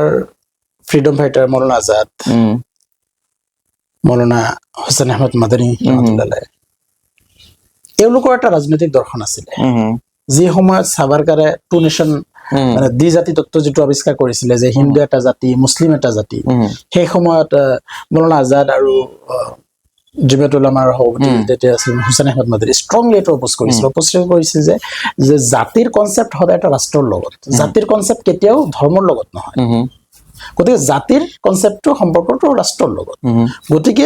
ফ্ৰীডম ফাইটাৰ মৌলানা আজাদ, মৌলানা হুছেইন আহমেদ মাদানী ৰহমাতুল্লাহ, এওঁলোকৰ এটা ৰাজনৈতিক দৰ্শন আছিলে। যি সময়ত সাভাৰকাৰে টু নেশ্যন মানে দ্বিজাতি তত্ত্ব যিটো আৱিষ্কাৰ কৰিছিলে যে হিন্দু এটা জাতি, মুছলিম এটা জাতি, সেই সময়ত মৌলানা আজাদ আৰু জমিয়তুল উলামাৰ সভাপতি তেতিয়া আছিল হুছেইন আহমেদ মাদানী ষ্ট্ৰংলি এইটো অপ'জ কৰিছিল যে জাতিৰ কনচেপ্ট সদায় এটা ৰাষ্ট্ৰৰ লগত, জাতিৰ কনচেপ্ট কেতিয়াও ধৰ্মৰ লগত নহয়। গতিকে জাতিৰ কনচেপ্টটো সম্পৰ্কটো ৰাষ্ট্ৰৰ লগত। গতিকে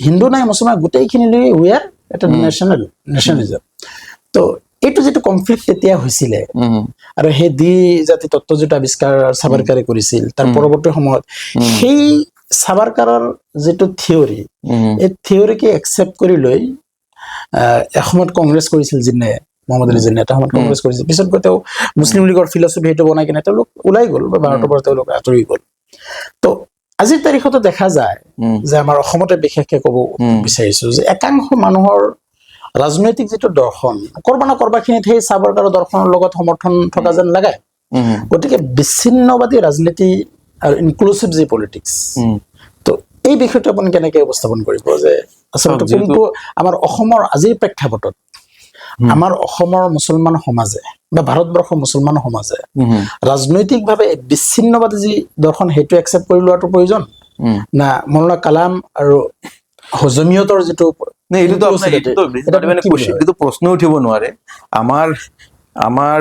হিন্দু নাই মুছলমান গোটেইখিনি লৈ উই আৰ এটা নেশ্যনেলিজম। তো এইটো যিটো কনফ্লিক্ট তেতিয়া হৈছিলে আৰু সেই দ্বিজাতি তত্ত্ব যিটো আৱিষ্কাৰ সাভাৰকাৰে কৰিছিল, তাৰ পৰৱৰ্তী সময়ত সেই সাভাৰকাৰৰ যিটো থিয়ৰী, এই থিয়ৰীকে একচেপ্ট কৰি লৈ এসময়ত কংগ্ৰেছ কৰিছিল জিন্নাই, মহম্মদ আলী জিন্নাই এটা সময়ত কংগ্ৰেছ কৰিছিল। পিছত গৈ তেওঁ মুছলিম লীগৰ ফিলচফি সেইটো বনাই কিনে তেওঁলোক ওলাই গ'ল বা ভাৰতৰ পৰা তেওঁলোক আঁতৰি গ'ল। তো আজিৰ তাৰিখতো দেখা যায় যে আমাৰ অসমতে বিশেষকে ক'ব বিচাৰিছো যে একাংশ মানুহৰ ৰাজনৈতিক যিটো দৰ্শন কৰবা না কৰবাখিনিত সেই সাভাৰকাৰৰ দৰ্শনৰ লগত সমৰ্থন থকা যেন লাগে। গতিকে বিচ্ছিন্নবাদী ৰাজনীতি আৰু ইনক্লুচিভ যি পলিটিক্স, তো এই বিষয়টো আপুনি কেনেকে উপস্থাপন কৰিব যে আচলতে কোনটো আমাৰ অসমৰ আজিৰ প্ৰেক্ষাপটত আমাৰ অসমৰ মুছলমান সমাজে বা ভাৰতবৰ্ষৰ মুছলমান সমাজে ৰাজনৈতিকভাৱে বিচ্ছিন্নবাদী যি দৰ্শন সেইটো একচেপ্ট কৰি লোৱাটো প্ৰয়োজন, না মৌলানা কালাম আৰু জমিয়তৰ যিটো এইটোতো প্ৰশ্ন উঠিব নোৱাৰে। আমাৰ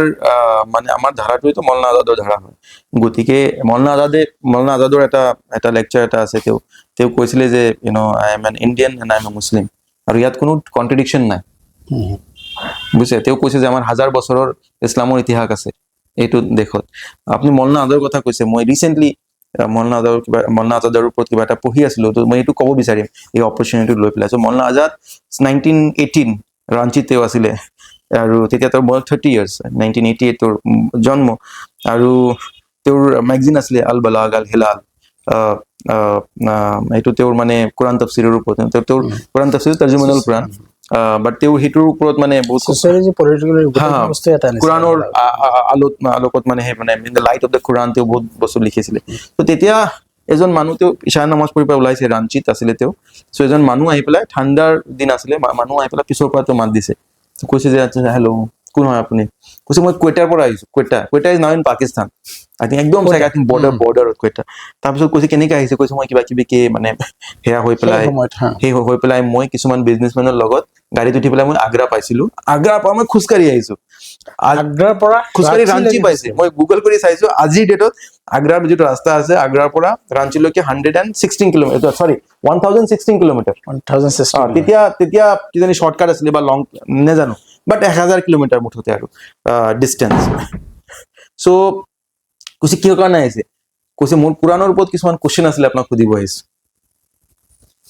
ধাৰাটোৱেতো মৌলানা আজাদৰ ধাৰা হয়। গতিকে মৌলানা আজাদৰ এটা লেকচাৰ এটা আছে, তেওঁ কৈছিলে যে I am an Indian and I am a Muslim, আৰু ইয়াত কোনো কণ্ট্ৰডিকশ্যন নাই, বুজিছে। তেওঁ কৈছে যে আমাৰ 1000 বছৰৰ ইছলামৰ ইতিহাস আছে এইটো দেশত। আপুনি মৌলানা আজাদৰ কথা কৈছে, মই ৰিচেণ্টলি মৌলানা আজাদৰ ওপৰত কিবা এটা পঢ়ি আছিলো, তো মই এইটো ক'ব বিচাৰিম এই অপৰচুনিটি লৈ পেলাই। চ' মৌলানা আজাদ 1918 ৰাঞ্চিত তেওঁ আছিলে, আৰু তেতিয়া তেওঁৰ বয়স 30 years, 1988 তেওঁৰ জন্ম। আৰু তেওঁৰ মেগজিন আছিলে আল বালাগ আল হিলাল, এইটো তেওঁৰ মানে কোৰাণ তাফছিৰৰ ওপৰত, তেওঁৰ কোৰাণ তাফছিৰ তৰ্জুমানুল কোৰাণ, বাট তেওঁ সেইটোৰ ওপৰত মানে বহুত কোৰাণৰ আলোকত মানে সেই মানে in the light of the Quran তেওঁ বহুত বস্তু লিখিছিলে। তো তেতিয়া এজন মানুহ, তেওঁ ইশা নামাজ পঢ়ি পেলাই ওলাইছে, ৰাঞ্চিত আছিলে তেওঁ। চ' এজন মানুহ আহি পেলাই, ঠাণ্ডাৰ দিন আছিলে, মানুহ আহি পেলাই পিছৰ পৰা তেওঁ মাত দিছে, কৈছে যে আচ্ছা হেল্ল' কোন হয় আপুনি? কৈছে মই কোৱেটাৰ পৰা আহিছো। Quetta is now in Pakistan, I think একদম চাগে বৰ্ডাৰত কোৱেটা। তাৰপিছত কৈছে কেনেকে আহিছে? কৈছে মই কিবা কিবি মানে সেয়া হৈ পেলাই মই কিছুমান বিজনেছমেনৰ লগত গাড়ীত উঠি পেলাই মই আগ্ৰা পাইছিলো, আগ্ৰাৰ পৰা মই খোজকাঢ়ি আহিছো, আগ্ৰাৰ পৰা খোজকাঢ়ি ৰাঞ্চি পাইছে। মই গুগল কৰি চাইছো, আজিৰ ডেটত আগ্ৰাৰ যিটো ৰাস্তা আছে আগ্ৰাৰ পৰা ৰাঞ্চিলৈকে 116 কিলোমিটাৰ, চৰি 1016 কিলোমিটাৰ। তেতিয়া কিজানি শ্বৰ্টকাট আছিলে বা লং নেজানো, বাট 1000 কিলোমিটাৰ মুঠতে আৰু ডিষ্টেঞ্চ। চ' কৈছে কিহৰ কাৰণে আহিছে? কৈছে মোৰ কোৰাণৰ ওপৰত কিছুমান কুৱেশ্যন আছিলে, আপোনাক সুধিব আহিছো।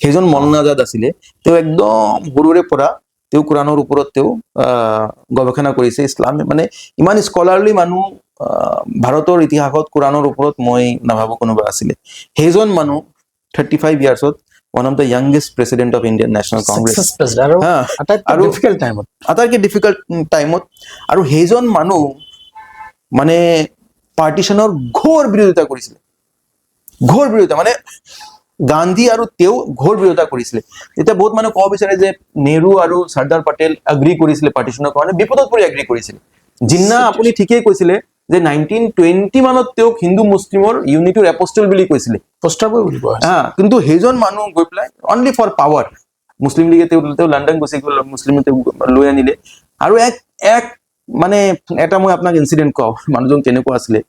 সেইজন মৌলানা আজাদ আছিলে, তেওঁ একদম সৰুৰে পৰা তেওঁ কোৰাণৰ ওপৰত তেওঁ গৱেষণা কৰিছে। ইছলাম মানে ইমান স্কলাৰলি মানুহ ভাৰতৰ ইতিহাসত কোৰাণৰ ওপৰত মই নাভাবো কোনোবা আছিলে। সেইজন মানুহ 35 ইয়াৰ্ছত one of the youngest president of Indian National Congress, আটাইতকৈ ডিফিকাল্ট টাইমত। আৰু সেইজন মানুহ মানে পাৰ্টিশ্যনৰ ঘোৰ বিৰোধিতা কৰিছিলে, ঘোৰ বিৰোধিতা মানে গান্ধী আৰু তেওঁ ঘোৰ বিৰোধিতা কৰিছিলে। এতিয়া বহুত মানুহ ক'ব বিচাৰে যে নেহৰু আৰু চৰ্দাৰ পেটেল এগ্ৰী কৰিছিলে পাৰ্টিশ্যনৰ কাৰণে, বিপদত পৰি এগ্ৰী কৰিছিলে। জিন্না আপুনি ঠিকেই কৈছিলে যে 1920 মানত তেওঁক হিন্দু মুছলিমৰ ইউনিটিৰ এপষ্টল বুলি কৈছিলে, কিন্তু সেইজন মানুহ গৈ পেলাই অনলি ফৰ পাৱাৰ, মুছলিম লীগে তেওঁ লণ্ডন গুচি গ'ল, মুছলিমে তেওঁ লৈ আনিলে। আৰু এক মানে এটা মই আপোনাক ইনচিডেণ্ট কওঁ, মানুহজন কেনেকুৱা আছিলে।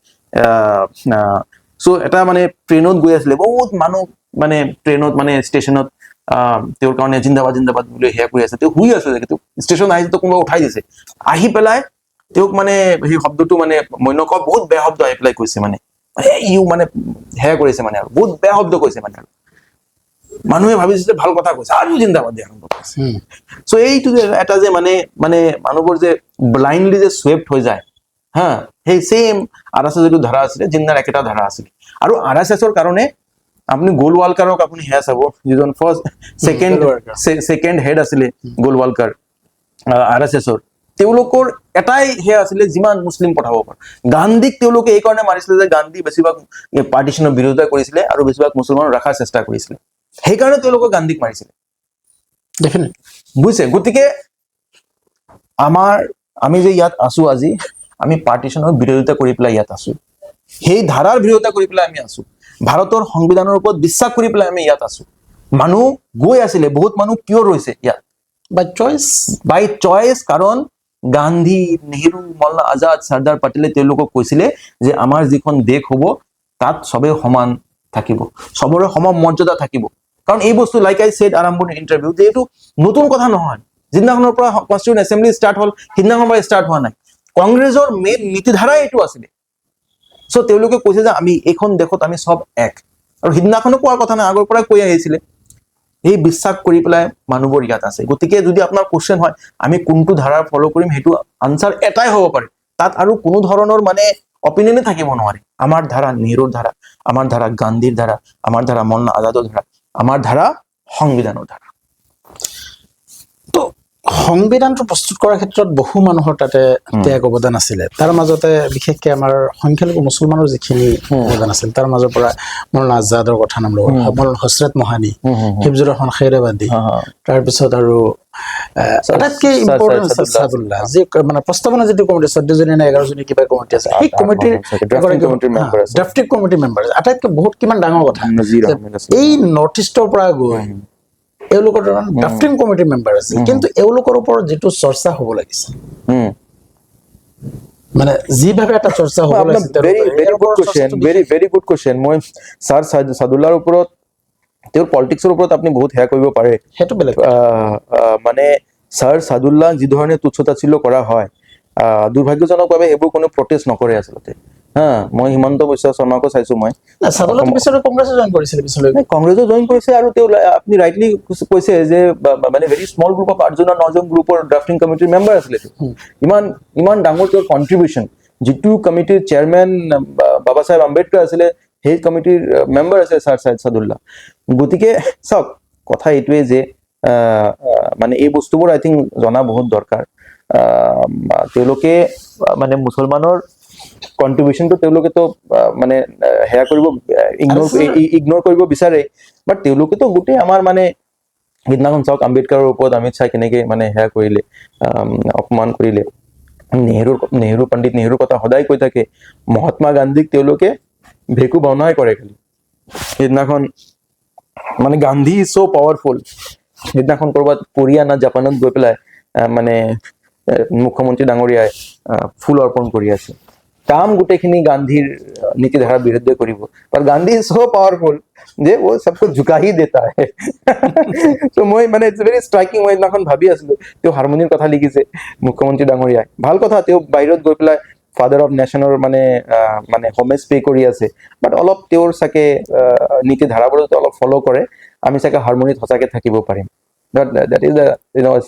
চ' এটা মানে ট্ৰেইনত গৈ আছিলে বহুত মানুহ মানে ট্ৰেইনত মানে ষ্টেচনত তেওঁৰ কাৰণে জিন্দাবাদ জিন্দাবাদ বুলি সেয়া কৰি আছে তেওঁ শুই আছে কিন্তু ষ্টেচন আহিছে তো কোনোবা উঠাই দিছে আহি পেলাই তেওঁক মানে সেই শব্দটো মানে মন্যক বহুত বেয়া শব্দ আহি পেলাই কৈছে মানে ইউ মানে সেয়া কৰিছে মানে আৰু বহুত বেয়া শব্দ কৈছে মানে আৰু মানুহে ভাবিছে যে ভাল কথা কৈছে আৰু জিন্দাবাদ দিয়া আৰম্ভ কৰিছে চ' এইটো যে এটা যে মানে মানে মানুহবোৰ যে ব্লাইণ্ডলি যে চুৱেপ্ট হৈ যায় হা সেই সেম RSS যিটো ধাৰা আছিলে জিন্দাৰ একেটা ধাৰা আছিলে আৰু RSSৰ কাৰণে আপুনি গোলৱালকাৰক আপুনি সেয়া চাব যিজন ফাৰ্ষ্ট ছেকেণ্ড হেড আছিলে গোলৱালকাৰ RSSৰ তেওঁলোকৰ এটাই সেয়া আছিলে যিমান মুছলিম পঠাব পাৰে গান্ধীক তেওঁলোকে এই কাৰণে মাৰিছিলে যে গান্ধী বেছিভাগ পাৰ্টিশ্যনৰ বিৰোধিতা কৰিছিলে আৰু বেছিভাগ মুছলমানক ৰখাৰ চেষ্টা কৰিছিলে সেইকাৰণে তেওঁলোকে গান্ধীক মাৰিছিলে বুজিছে গতিকে আমি যে ইয়াত আছো আজি আমি পাৰ্টিশ্যনৰ বিৰোধিতা কৰি পেলাই ইয়াত আছো সেই ধাৰাৰ বিৰোধিতা কৰি পেলাই আমি আছো ভাৰতৰ সংবিধানৰ ওপৰত বিশ্বাস কৰি পেলাই আমি ইয়াত আছো মানুহ গৈ আছিলে বহুত মানুহ কিয় ৰৈছে ইয়াত বাই চইচ কাৰণ গান্ধী নেহৰু মৌলানা আজাদ চৰ্দাৰ পেটেলে তেওঁলোকক কৈছিলে যে আমাৰ যিখন দেশ হ'ব তাত সবে সমান থাকিব সবৰে সম মৰ্যাদা থাকিব কাৰণ এই বস্তু লাইক আই সেড আৰম্ভণিৰ ইণ্টাৰভিউ যে এইটো নতুন কথা নহয় যিদিনাখনৰ পৰা কনষ্টিটিউণ্ট এছেম্বলি ষ্টাৰ্ট হ'ল সিদিনাখনৰ পৰা ষ্টাৰ্ট হোৱা নাই কংগ্ৰেছৰ মেইন নীতিধাৰাই এইটো আছিলে চ' তেওঁলোকে কৈছে যে আমি এইখন দেশত আমি সব এক আৰু সিদিনাখনো কোৱাৰ কথা নাই আগৰ পৰা কৈ আহিছিলে এই বিশ্বাস কৰি পেলাই মানুহবোৰ ইয়াত আছে গতিকে যদি আপোনাৰ কোৱেশ্চন হয় আমি কোনটো ধাৰাৰ ফলো কৰিম সেইটো আনসাৰ এটাই হ'ব পাৰে তাত আৰু কোনো ধৰণৰ মানে অপিনিয়নে থাকিব নোৱাৰে আমাৰ ধাৰা নেহৰুৰ ধাৰা আমাৰ ধাৰা গান্ধীৰ ধাৰা আমাৰ ধাৰা মৌলানা আজাদৰ ধাৰা আমাৰ ধাৰা সংবিধানৰ ধাৰা তো সংবিধানটো প্ৰস্তুত কৰাৰ ক্ষেত্ৰত বহু মানুহৰ তাতে ত্যাগ অৱদান আছিলে তাৰ মাজতে বিশেষকৈ আমাৰ সংখ্যালঘু মুছলমানৰ যিখিনি অৱদান আছিল তাৰ মাজৰ পৰা মৌলানা আজাদৰ কথা নাম ল'ব মৌলানা হজৰত মহানী হিফজুৰ ৰহমান খেৰৱাদী তাৰপিছত আৰু আটাইতকৈ ইম্পৰ্টেণ্ট ছাদুল্লাহ যি মানে প্ৰস্তাৱনা যিটো কমিটি 14জনী নে 11জনী কিবা কমিটি আছে সেই কমিটিৰ ড্ৰাফটিং কমিটি মেম্বাৰ আটাইতকৈ বহুত কিমান ডাঙৰ কথা এই নৰ্থ ইষ্টৰ পৰা গৈ এওঁলোকৰ ড্ৰাফটিং কমিটিৰ মেম্বাৰ আছিল কিন্তু এওঁলোকৰ ওপৰত যিটো চৰ্চা হ'ব লাগিছিল মানে যিভাৱে এটা চৰ্চা হ'ব লাগিছিল ভেৰি গুড কোৱেশ্চন মই ছাৰ ছাদুল্লাহৰ ওপৰত তেওঁৰ পলিটিক্সৰ ওপৰত আপুনি বহুত সেয়া কৰিব পাৰে সেইটো বেলেগ মানে ছাৰ ছাদুল্লাহ যি ধৰণে তুচ্ছ-তাচ্ছিল্য কৰা হয় দুৰ্ভাগ্যজনকভাৱে এইবোৰ কোনো প্ৰটেষ্ট নকৰে আচলতে হা মই হিমন্ত বিশ্ব শৰ্মাকো চাইছো মই ছাদুল্লাহ পিছলৈ কংগ্ৰেছে জইন কৰিছিল পিছলৈ কংগ্ৰেছো জইন কৰিছে আৰু তেওঁ আপুনি ৰাইটলি কৈছে যে মানে ভেৰি স্মল গ্ৰুপ অফ 8জন আৰু 9জন গ্ৰুপৰ ড্ৰাফটিং কমিটিৰ মেম্বাৰ আছিলে ইমান ডাঙৰ তেওঁৰ কণ্ট্ৰিবিউশ্যন যিটো কমিটিৰ চেয়াৰমেন বাবা চাহেব আম্বেদকাৰ আছিলে সেই কমিটিৰ মেম্বাৰ আছে ছাৰ ছাদুল্লাহ গতিকে চাওক কথা এইটোৱে যে মানে এই বস্তুবোৰ আই থিংক জনা বহুত দৰকাৰ তেওঁলোকে মানে মুছলমানৰ কন্ট্ৰিবিউশনটো তেওঁলোকেতো মানে হেয়া কৰিব ইগনোৰ কৰিব বিচাৰে বাট তেওঁলোকেতো গোটেই আমাৰ মানে সিদিনাখন চাওক আম্বেদকাৰৰ ওপৰত অমিত শ্বাহ কেনেকে মানে হেয়া কৰিলে অপমান কৰিলে নেহৰু পণ্ডিত নেহৰুৰ কথা সদায় কৈ থাকে মহাত্মা গান্ধীক তেওঁলোকে ভেকু বনাই কৰে খালি সিদিনাখন মানে গান্ধী ইজ সো পাৱাৰফুল সিদিনাখন কৰবাত কোৰিয়া না জাপানত গৈ পেলাই মানে মুখ্যমন্ত্ৰী ডাঙৰীয়াই ফুল অৰ্পণ কৰি আছে কাম গোটেইখিনি গান্ধীৰ নীতিধাৰাৰ বিৰুদ্ধে কৰিব पर गांधी इज सो पावरफुल যে ও সবকো ঝুকা হি দেতা है তো মই মানে ইটস ভেৰি স্ট্ৰাইকিং মই নাখন ভাবি আছিলো তেওঁ হাৰমনিৰ কথা লিখিছে মুখ্যমন্ত্ৰী ডাঙৰীয়াই ভাল কথা তেওঁ বাহিৰত গৈ পেলাই ফাদাৰ অফ নেশ্যনৰ মানে মানে হোমেজ পে কৰি আছে বাট অলপ তেওঁৰ সাকে নীতিধাৰাবোৰ অলপ ফলো কৰে আমি সাকে হাৰমনিত হসাকে থাকিব পাৰিম that is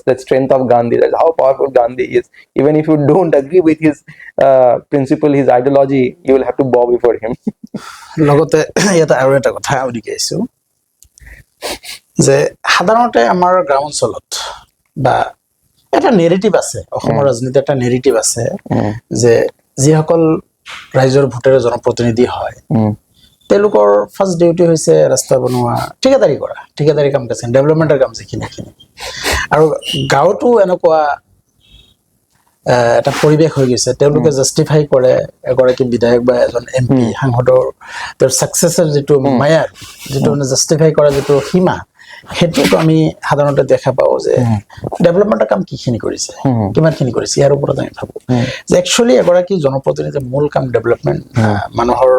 the strength of Gandhi. That's how powerful Gandhi is. Even if you don't agree with his principle, his ideology, you will have to bow before him. লগতে ইয়াতে আৰু এটা কথা উলিয়াইছো যে সাধাৰণতে আমাৰ গ্ৰাম অঞ্চলত বা এটা নেৰেটিভ আছে অসমৰ ৰাজনীতিত এটা নেৰেটিভ আছে যে যিসকল ৰাইজৰ ভোটেৰে জনপ্ৰতিনিধি হয় তেওঁলোকৰ ফাৰ্ষ্ট ডিউটি হৈছে ৰাস্তা বনোৱা ঠিকাদাৰী কাম কৰিছে ডেভেলপমেণ্টৰ কাম যিখিনি আৰু গাঁৱতো এনেকুৱা এটা পৰিৱেশ হৈ গৈছে তেওঁলোকে জাষ্টিফাই কৰে এগৰাকী বিধায়ক বা এজন MP সাংসদৰ তেওঁৰ ছাকচেছৰ যিটো মায়াৰ যিটো জাষ্টিফাই কৰা যিটো সীমা সেইটোতো আমি সাধাৰণতে দেখা পাওঁ যে ডেভেলপমেণ্টৰ কাম কিখিনি কৰিছে, কিমানখিনি কৰিছে, ইয়াৰ ওপৰত আমি ভাবোঁ যে একচুৱেলি এগৰাকী জনপ্ৰতিনিধিৰ মূল কাম ডেভেলপমেণ্ট, মানুহৰ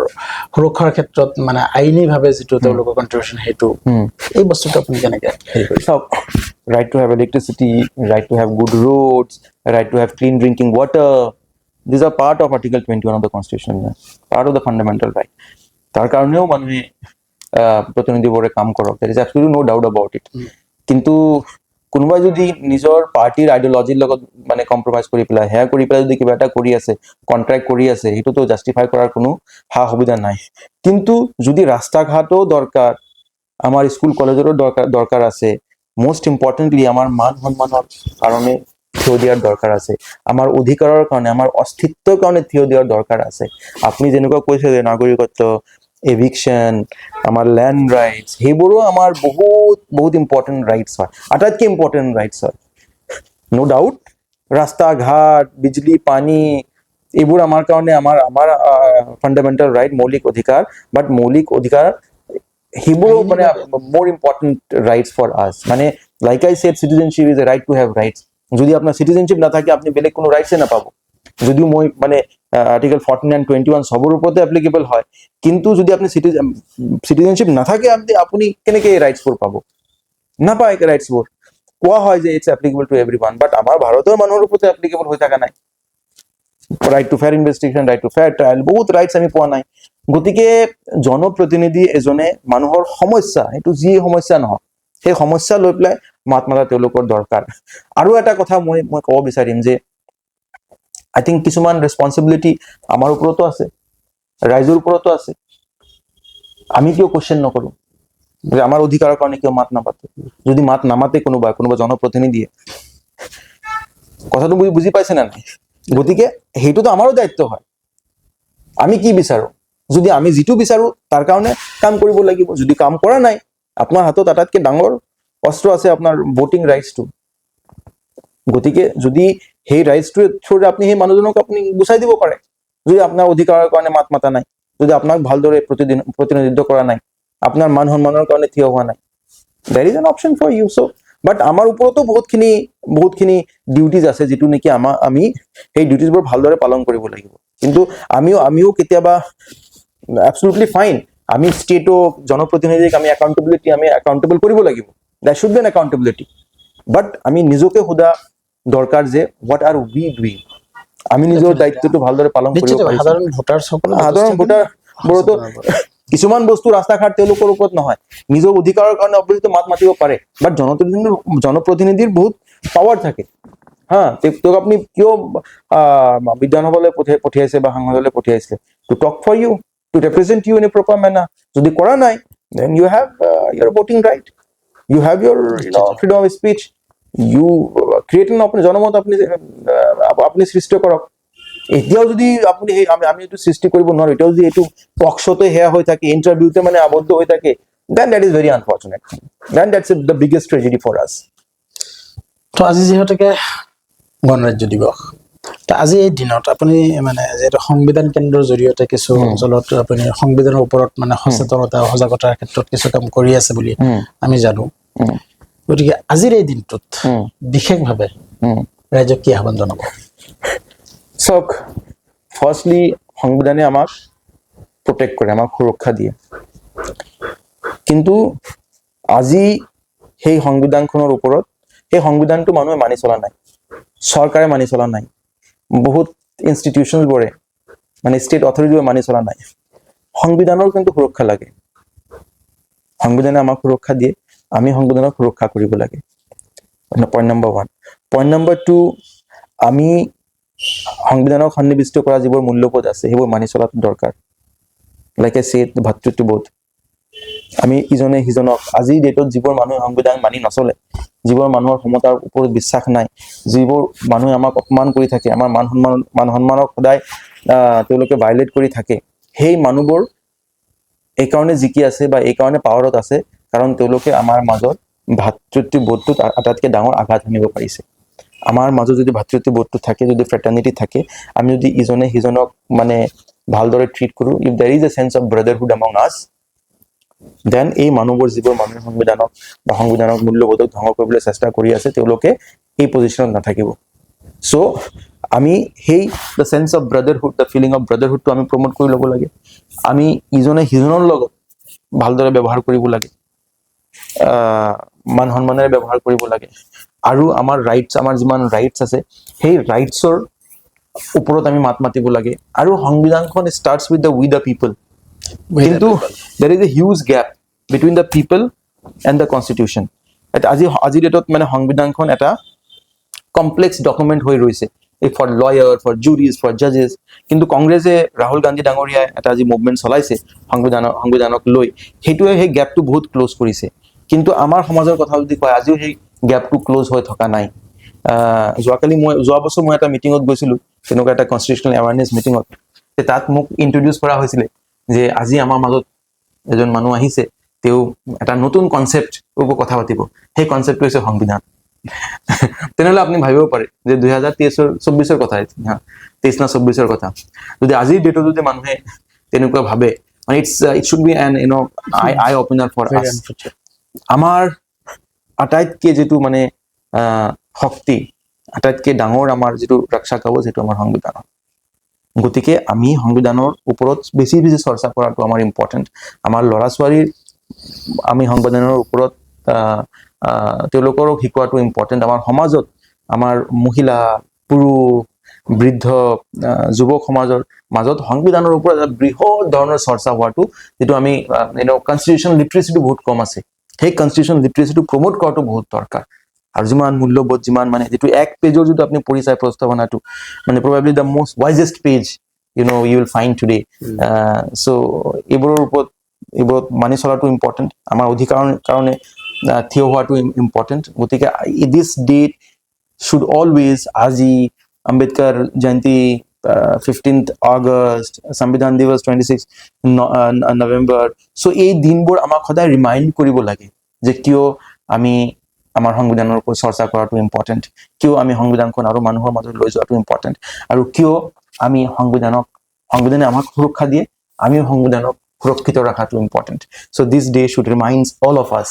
সুৰক্ষাৰ ক্ষেত্ৰত মানে আইনীভাৱে যিটো তেওঁলোকৰ কণ্ট্ৰিবিউশ্যন, সেইটো এই বস্তুটো আপুনি কেনেকৈ হেৰি কৰিছে? চাওক, right to have electricity, right to have good roads, right to have clean drinking water, these are part of Article 21 of the Constitution, part of the fundamental right. তাৰ কাৰণেও মানুহে প্ৰতিনিধিবোৰে কাম কৰক, there is absolutely no doubt about it. কিন্তু কোনোবাই যদি নিজৰ পাৰ্টিৰ আইডিঅলজিৰ লগত মানে কম্প্ৰমাইজ কৰি পেলাই, সেয়া কৰি পেলাই যদি কিবা এটা কৰি আছে, কণ্ট্ৰেক্ট কৰি আছে, সেইটোতো জাষ্টিফাই কৰাৰ কোনো সা সুবিধা নাই। কিন্তু যদি ৰাস্তা ঘাটও দৰকাৰ, আমাৰ স্কুল কলেজৰো দৰকাৰ আছে, মোষ্ট ইম্পৰ্টেণ্টলি আমাৰ মান সন্মানৰ কাৰণে থিয় দিয়াৰ দৰকাৰ আছে, আমাৰ অধিকাৰৰ কাৰণে, আমাৰ অস্তিত্বৰ কাৰণে থিয় দিয়াৰ দৰকাৰ আছে। আপুনি যেনেকুৱা কৈছে যে নাগৰিকত্ব, এভিকশ্যন, আমাৰ লেণ্ড ৰাইটছ, সেইবোৰো আমাৰ বহুত বহুত ইম্পৰ্টেণ্ট ৰাইটছ হয়, আটাইতকৈ ইম্পৰ্টেণ্ট ৰাইটছ হয়। নো ডাউট ৰাস্তা ঘাট, বিজলী, পানী, এইবোৰ আমাৰ কাৰণে আমাৰ ফাণ্ডামেণ্টেল ৰাইট, মৌলিক অধিকাৰ, বাট মৌলিক অধিকাৰ সেইবোৰো মানে more important rights for us. মানে like I said, citizenship is a right to have rights. যদি আপোনাৰ citizenship নাথাকে, আপুনি বেলেগ কোনো ৰাইটছে নাপাব। যদিও মই মানে আৰ্টিকেল 49, 21 সবৰ ওপৰতে এপ্লিকেবল হয়, কিন্তু যদি আপুনি citizenship নাথাকে, আপুনি কেনেকৈ এই ৰাইটছবোৰ পাব? নাপায় ৰাইটছবোৰ। কোৱা হয় যে ইটছ এপ্লিকেবল টু এভৰিৱান, বাট আমাৰ ভাৰতৰ মানুহৰ ওপৰতে এপ্লিকেবল হৈ থকা নাই। Right to fair investigation, right to fair trial, বহুত ৰাইটছ আমি পোৱা নাই। গতিকে জনপ্ৰতিনিধি এজনে মানুহৰ সমস্যা, সেইটো যি সমস্যা নহওক, সেই সমস্যা লৈ পেলাই মাত মাতা তেওঁলোকৰ দৰকাৰ। আৰু এটা কথা মই ক'ব বিচাৰিম যে আই থিংক কিছুমান ৰেছপনচিবিলিটি আমাৰ ওপৰতো আছে, ৰাইজৰ ওপৰতো আছে। আমি কিয় কুৱেশ্যন নকৰোঁ যে আমাৰ অধিকাৰৰ কাৰণে কিয় মাত নামাতে? যদি মাত নামাতে কোনোবা জনপ্ৰতিনিধিয়ে, কথাটো বুজি পাইছে নে নাই? গতিকে সেইটোতো আমাৰো দায়িত্ব হয়। আমি কি বিচাৰোঁ? যদি আমি যিটো বিচাৰোঁ তাৰ কাৰণে কাম কৰিব লাগিব। যদি কাম কৰা নাই, আপোনাৰ হাতত আটাইতকৈ ডাঙৰ অস্ত্ৰ আছে, আপোনাৰ ভোটিং ৰাইটছটো। গতিকে যদি সেই ৰাইটছটোৰ থ্ৰুৰে আপুনি সেই মানুহজনক আপুনি গুচাই দিব পাৰে, যদি আপোনাৰ অধিকাৰৰ কাৰণে মাত মাতা নাই, যদি আপোনাক ভালদৰে প্ৰতিনিধিত্ব কৰা নাই, আপোনাৰ মান সন্মানৰ কাৰণে থিয় হোৱা নাই, there is an option for you. So' but আমাৰ ওপৰতো বহুতখিনি ডিউটিজ আছে, যিটো নেকি আমি সেই ডিউটিজবোৰ ভালদৰে পালন কৰিব লাগিব। কিন্তু আমিও কেতিয়াবা absolutely fine, আমি ষ্টেটক, জনপ্ৰতিনিধিক আমি একাউণ্টেবল কৰিব লাগিব, that should be an accountability. But আমি নিজকে সোধা দৰকাৰ যে হোৱাট আৰ উই ডুইং, আমি নিজৰ দায়িত্বটো ভালদৰে পালন কৰিব পাৰিছোঁ। সাধাৰণ ভোটাৰসকলে সাধাৰণ ভোটাৰবোৰতো কিছুমান বস্তু ৰাস্তা ঘাট তেওঁলোকৰ ওপৰত নহয়, নিজৰ অধিকাৰৰ কাৰণে অৱশ্যে মাত মাতিব পাৰে, বাট জনপ্ৰতিনিধিৰ বহুত পাৱাৰ থাকে। হা, তেওঁক আপুনি কিয় বিধানসভালৈ পঠিয়াইছে বা সাংসদলৈ পঠিয়াইছে? To talk for you, to represent you in a proper manner. যদি কৰা নাই, then you have your voting right, you have your freedom of speech, you create an জনমত আপুনি সৃষ্টি কৰক। এতিয়াও যদি আপুনি আমি এইটো সৃষ্টি কৰিব নোৱাৰো, এতিয়াও যদি এইটো টক শ্ব'তে সেয়া হৈ থাকে, ইণ্টাৰভিউতে মানে আবদ্ধ হৈ থাকে, then that is very unfortunate, then that's the biggest tragedy for us. তো আজি যিহেতুকে গণৰাজ্য দিৱস, তো আজি এই দিনত আপুনি মানে যিহেতু সংবিধান কেন্দ্ৰৰ জৰিয়তে কিছু অঞ্চলত আপুনি সংবিধানৰ ওপৰত মানে সচেতনতা, সজাগতাৰ ক্ষেত্ৰত কিছু কাম কৰি আছে বুলি আমি জানো। গতিকে আজিৰ এই দিনটোত বিশেষভাৱে ৰাইজক কি আহ্বান জনাব? চাওক, ফাৰ্ষ্টলি সংবিধানে আমাক প্ৰটেক্ট কৰে, আমাক সুৰক্ষা দিয়ে, কিন্তু আজি সেই সংবিধানখনৰ ওপৰত, সেই সংবিধানটো মানুহে মানি চলা নাই, চৰকাৰে মানি চলা নাই, বহুত ইনষ্টিটিউশ্যনবোৰে মানে ষ্টেট অথৰিটিবোৰে মানি চলা নাই। সংবিধানৰ কিন্তু সুৰক্ষা লাগে, সংবিধানে আমাক সুৰক্ষা দিয়ে, আমি সংবিধানক সুৰক্ষা কৰিব লাগে। Point number 1। পইণ্ট নম্বৰ 2, আমি সংবিধানক সন্নিৱিষ্ট কৰা যিবোৰ মূল্যবোধ আছে সেইবোৰ মানি চলাটো দৰকাৰ। লাইক এ ছেড, ভাতৃত্ববোধ। আমি ইজনে সিজনক, আজিৰ ডেটত যিবোৰ মানুহে সংবিধান মানি নচলে, যিবোৰ মানুহৰ সমতাৰ ওপৰত বিশ্বাস নাই, যিবোৰ মানুহে আমাক অপমান কৰি থাকে, আমাৰ মান সন্মানক সদায় তেওঁলোকে ভাইলেট কৰি থাকে, সেই মানুহবোৰ এইকাৰণে জিকি আছে বা এইকাৰণে পাৱাৰত আছে কাৰণ তেওঁলোকে আমাৰ মাজত ভাতৃত্ববোধটোত আটাইতকৈ ডাঙৰ আঘাত আনিব পাৰিছে। আমাৰ মাজত যদি ভাতৃত্ববোধটো থাকে, যদি ফ্ৰেটাৰ্নিটি থাকে, আমি যদি ইজনে সিজনক মানে ভালদৰে ট্ৰিট কৰোঁ, if there is a chance of brotherhood among us, then এই মানুহবোৰ যিবোৰ মানুহে সংবিধানক মূল্যবোধক ধ্বংস কৰিবলৈ চেষ্টা কৰি আছে তেওঁলোকে এই পজিশ্যনত নাথাকিব সো আমি সেই the sense of brotherhood the feeling of ব্ৰাদাৰহুডটো আমি প্ৰমোট কৰি ল'ব লাগে আমি ইজনে সিজনৰ লগত ভালদৰে ব্যৱহাৰ কৰিব লাগে মান সন্মানেৰে ব্যৱহাৰ কৰিব লাগে আৰু আমাৰ যিমান ৰাইটছ আছে সেই ৰাইটছৰ ওপৰত আমি মাত মাতিব লাগে আৰু সংবিধানখন ষ্টাৰ্টছ উইথ দ্য পিপল কিন্তু there is a huge gap between the people and the constitution আজি ডেটত মানে সংবিধানখন এটা কমপ্লেক্স ডকুমেন্ট হৈ ৰৈছে ফৰ লয়াৰ ফৰ জুৰিজ ফৰ জাজেছ কিন্তু কংগ্ৰেছে ৰাহুল গান্ধী ডাঙৰীয়াই এটা আজি মুভমেন্ট চলাইছে সংবিধানক লৈ সেইটোৱে সেই গ্যাপটো বহুত ক্লোজ কৰিছে কিন্তু আমাৰ সমাজৰ কথা যদি কয় আজিও সেই গ্যাপটো ক্লোজ হৈ থকা নাই যোৱা বছৰ মই এটা মিটিঙত গৈছিলো তেনেকুৱা এটা কনষ্টিটিউচনেল এৱাৰনেছ মিটিঙত তাত মোক ইন্ট্ৰডিউচ কৰা হৈছিলে যে আজি আমাৰ মাজত এজন মানুহ আহিছে তেওঁ এটা নতুন কনসেপ্ট ওপৰত কথা পাতিব সেই কনসেপ্টটো হৈছে সংবিধান তেনেহলে আপুনি ভাবিব পাৰে যে 2023-24 কথা আছে হা 23 না 24 কথা যদি আজিৰ ডেটত যদি মানুহে তেনেকুৱা ভাবে মানে it should be an eye opener for us আমাৰ আটাইতকৈ যেটো মানে শক্তি আটাইতকৈ ডাঙৰ আমাৰ যেটো ৰক্ষা কবচ যেটো আমাৰ সংবিধান গতিকে আমি সংবিধানৰ ওপৰত বেছি চৰ্চা কৰাটো আমাৰ ইম্পৰ্টেন্ট আমাৰ ল'ৰা ছোৱালীৰ আমি সংবিধানৰ ওপৰত তেওঁলোকক শিকোৱাটো ইম্পৰ্টেন্ট আমাৰ সমাজত আমাৰ মহিলা পুৰুষ বৃদ্ধ যুৱক সমাজৰ মাজত সংবিধানৰ ওপৰত এটা বৃহৎ ধৰণৰ চৰ্চা হোৱাটো যেটো আমি কনষ্টিটিউচন লিটাৰেচিটো বহুত কম আছে সেই কনষ্টিটিউচন লিটাৰেচিটো প্ৰমোট কৰাটো বহুত দৰকাৰ আৰু যিমান মূল্যবোধ যিমান মানে যেটো এক পেজৰ যদি আপুনি পঢ়ি চাই প্ৰস্তাৱনাটো মানে probably the most wisest page you will find today so এইবোৰৰ ওপৰত মানি চলাটো ইম্পৰ্টেন্ট আমাৰ অধিকাৰৰ কাৰণে থিয় হোৱাটো ইম্পৰ্টেন্ট গতিকে this date should always আজি আম্বেদকাৰ জয়ন্তী 15th August সংবিধান দিৱস 26 November so এই দিনবোৰ আমাক সদায় ৰিমাইন্ড কৰিব লাগে যে কিয় আমি আমাৰ সংবিধানৰ ওপৰত চৰ্চা কৰাটো ইম্পৰ্টেন্ট কিয় আমি সংবিধানখন আৰু মানুহৰ মাজত লৈ যোৱাটো ইম্পৰ্টেন্ট আৰু কিয় আমি সংবিধানে আমাক সুৰক্ষা দিয়ে আমি সংবিধানক সুৰক্ষিত ৰাখাটো important so this day should reminds all of us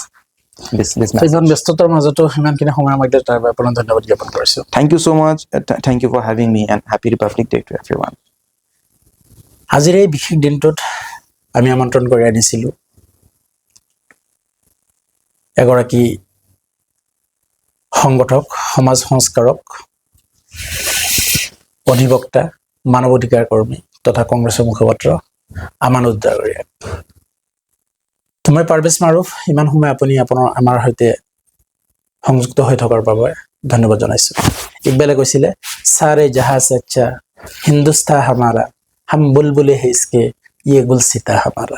this ইমান ব্যস্ততাৰ মাজতো ইমানখিনি সময় আমাক দিয়াৰ বাবে আপোনাক ধন্যবাদ জ্ঞাপন কৰিছো thank you so much thank you for having me and happy Republic Day to everyone আজিৰ এই বিশেষ দিনটোত আমি আমন্ত্ৰণ কৰি আনিছিলো এগৰাকী সংগঠক সমাজ সংস্কাৰক অধিবক্তা মানৱ অধিকাৰ কৰ্মী তথা কংগ্ৰেছৰ মুখপাত্ৰ আমানুদ ডাঙৰীয়া মই পাৰভেজ মাৰুফ ইমান সময় আপুনি আমাৰ সৈতে সংযুক্ত হৈ থকাৰ বাবে ধন্যবাদ জনাইছো ইকবালে কৈছিলে সাৰে জাহাঁ সে আচ্ছা হিন্দুস্তান হামাৰা हम बुलबुले हैं इसके ये गुलसिता हमारा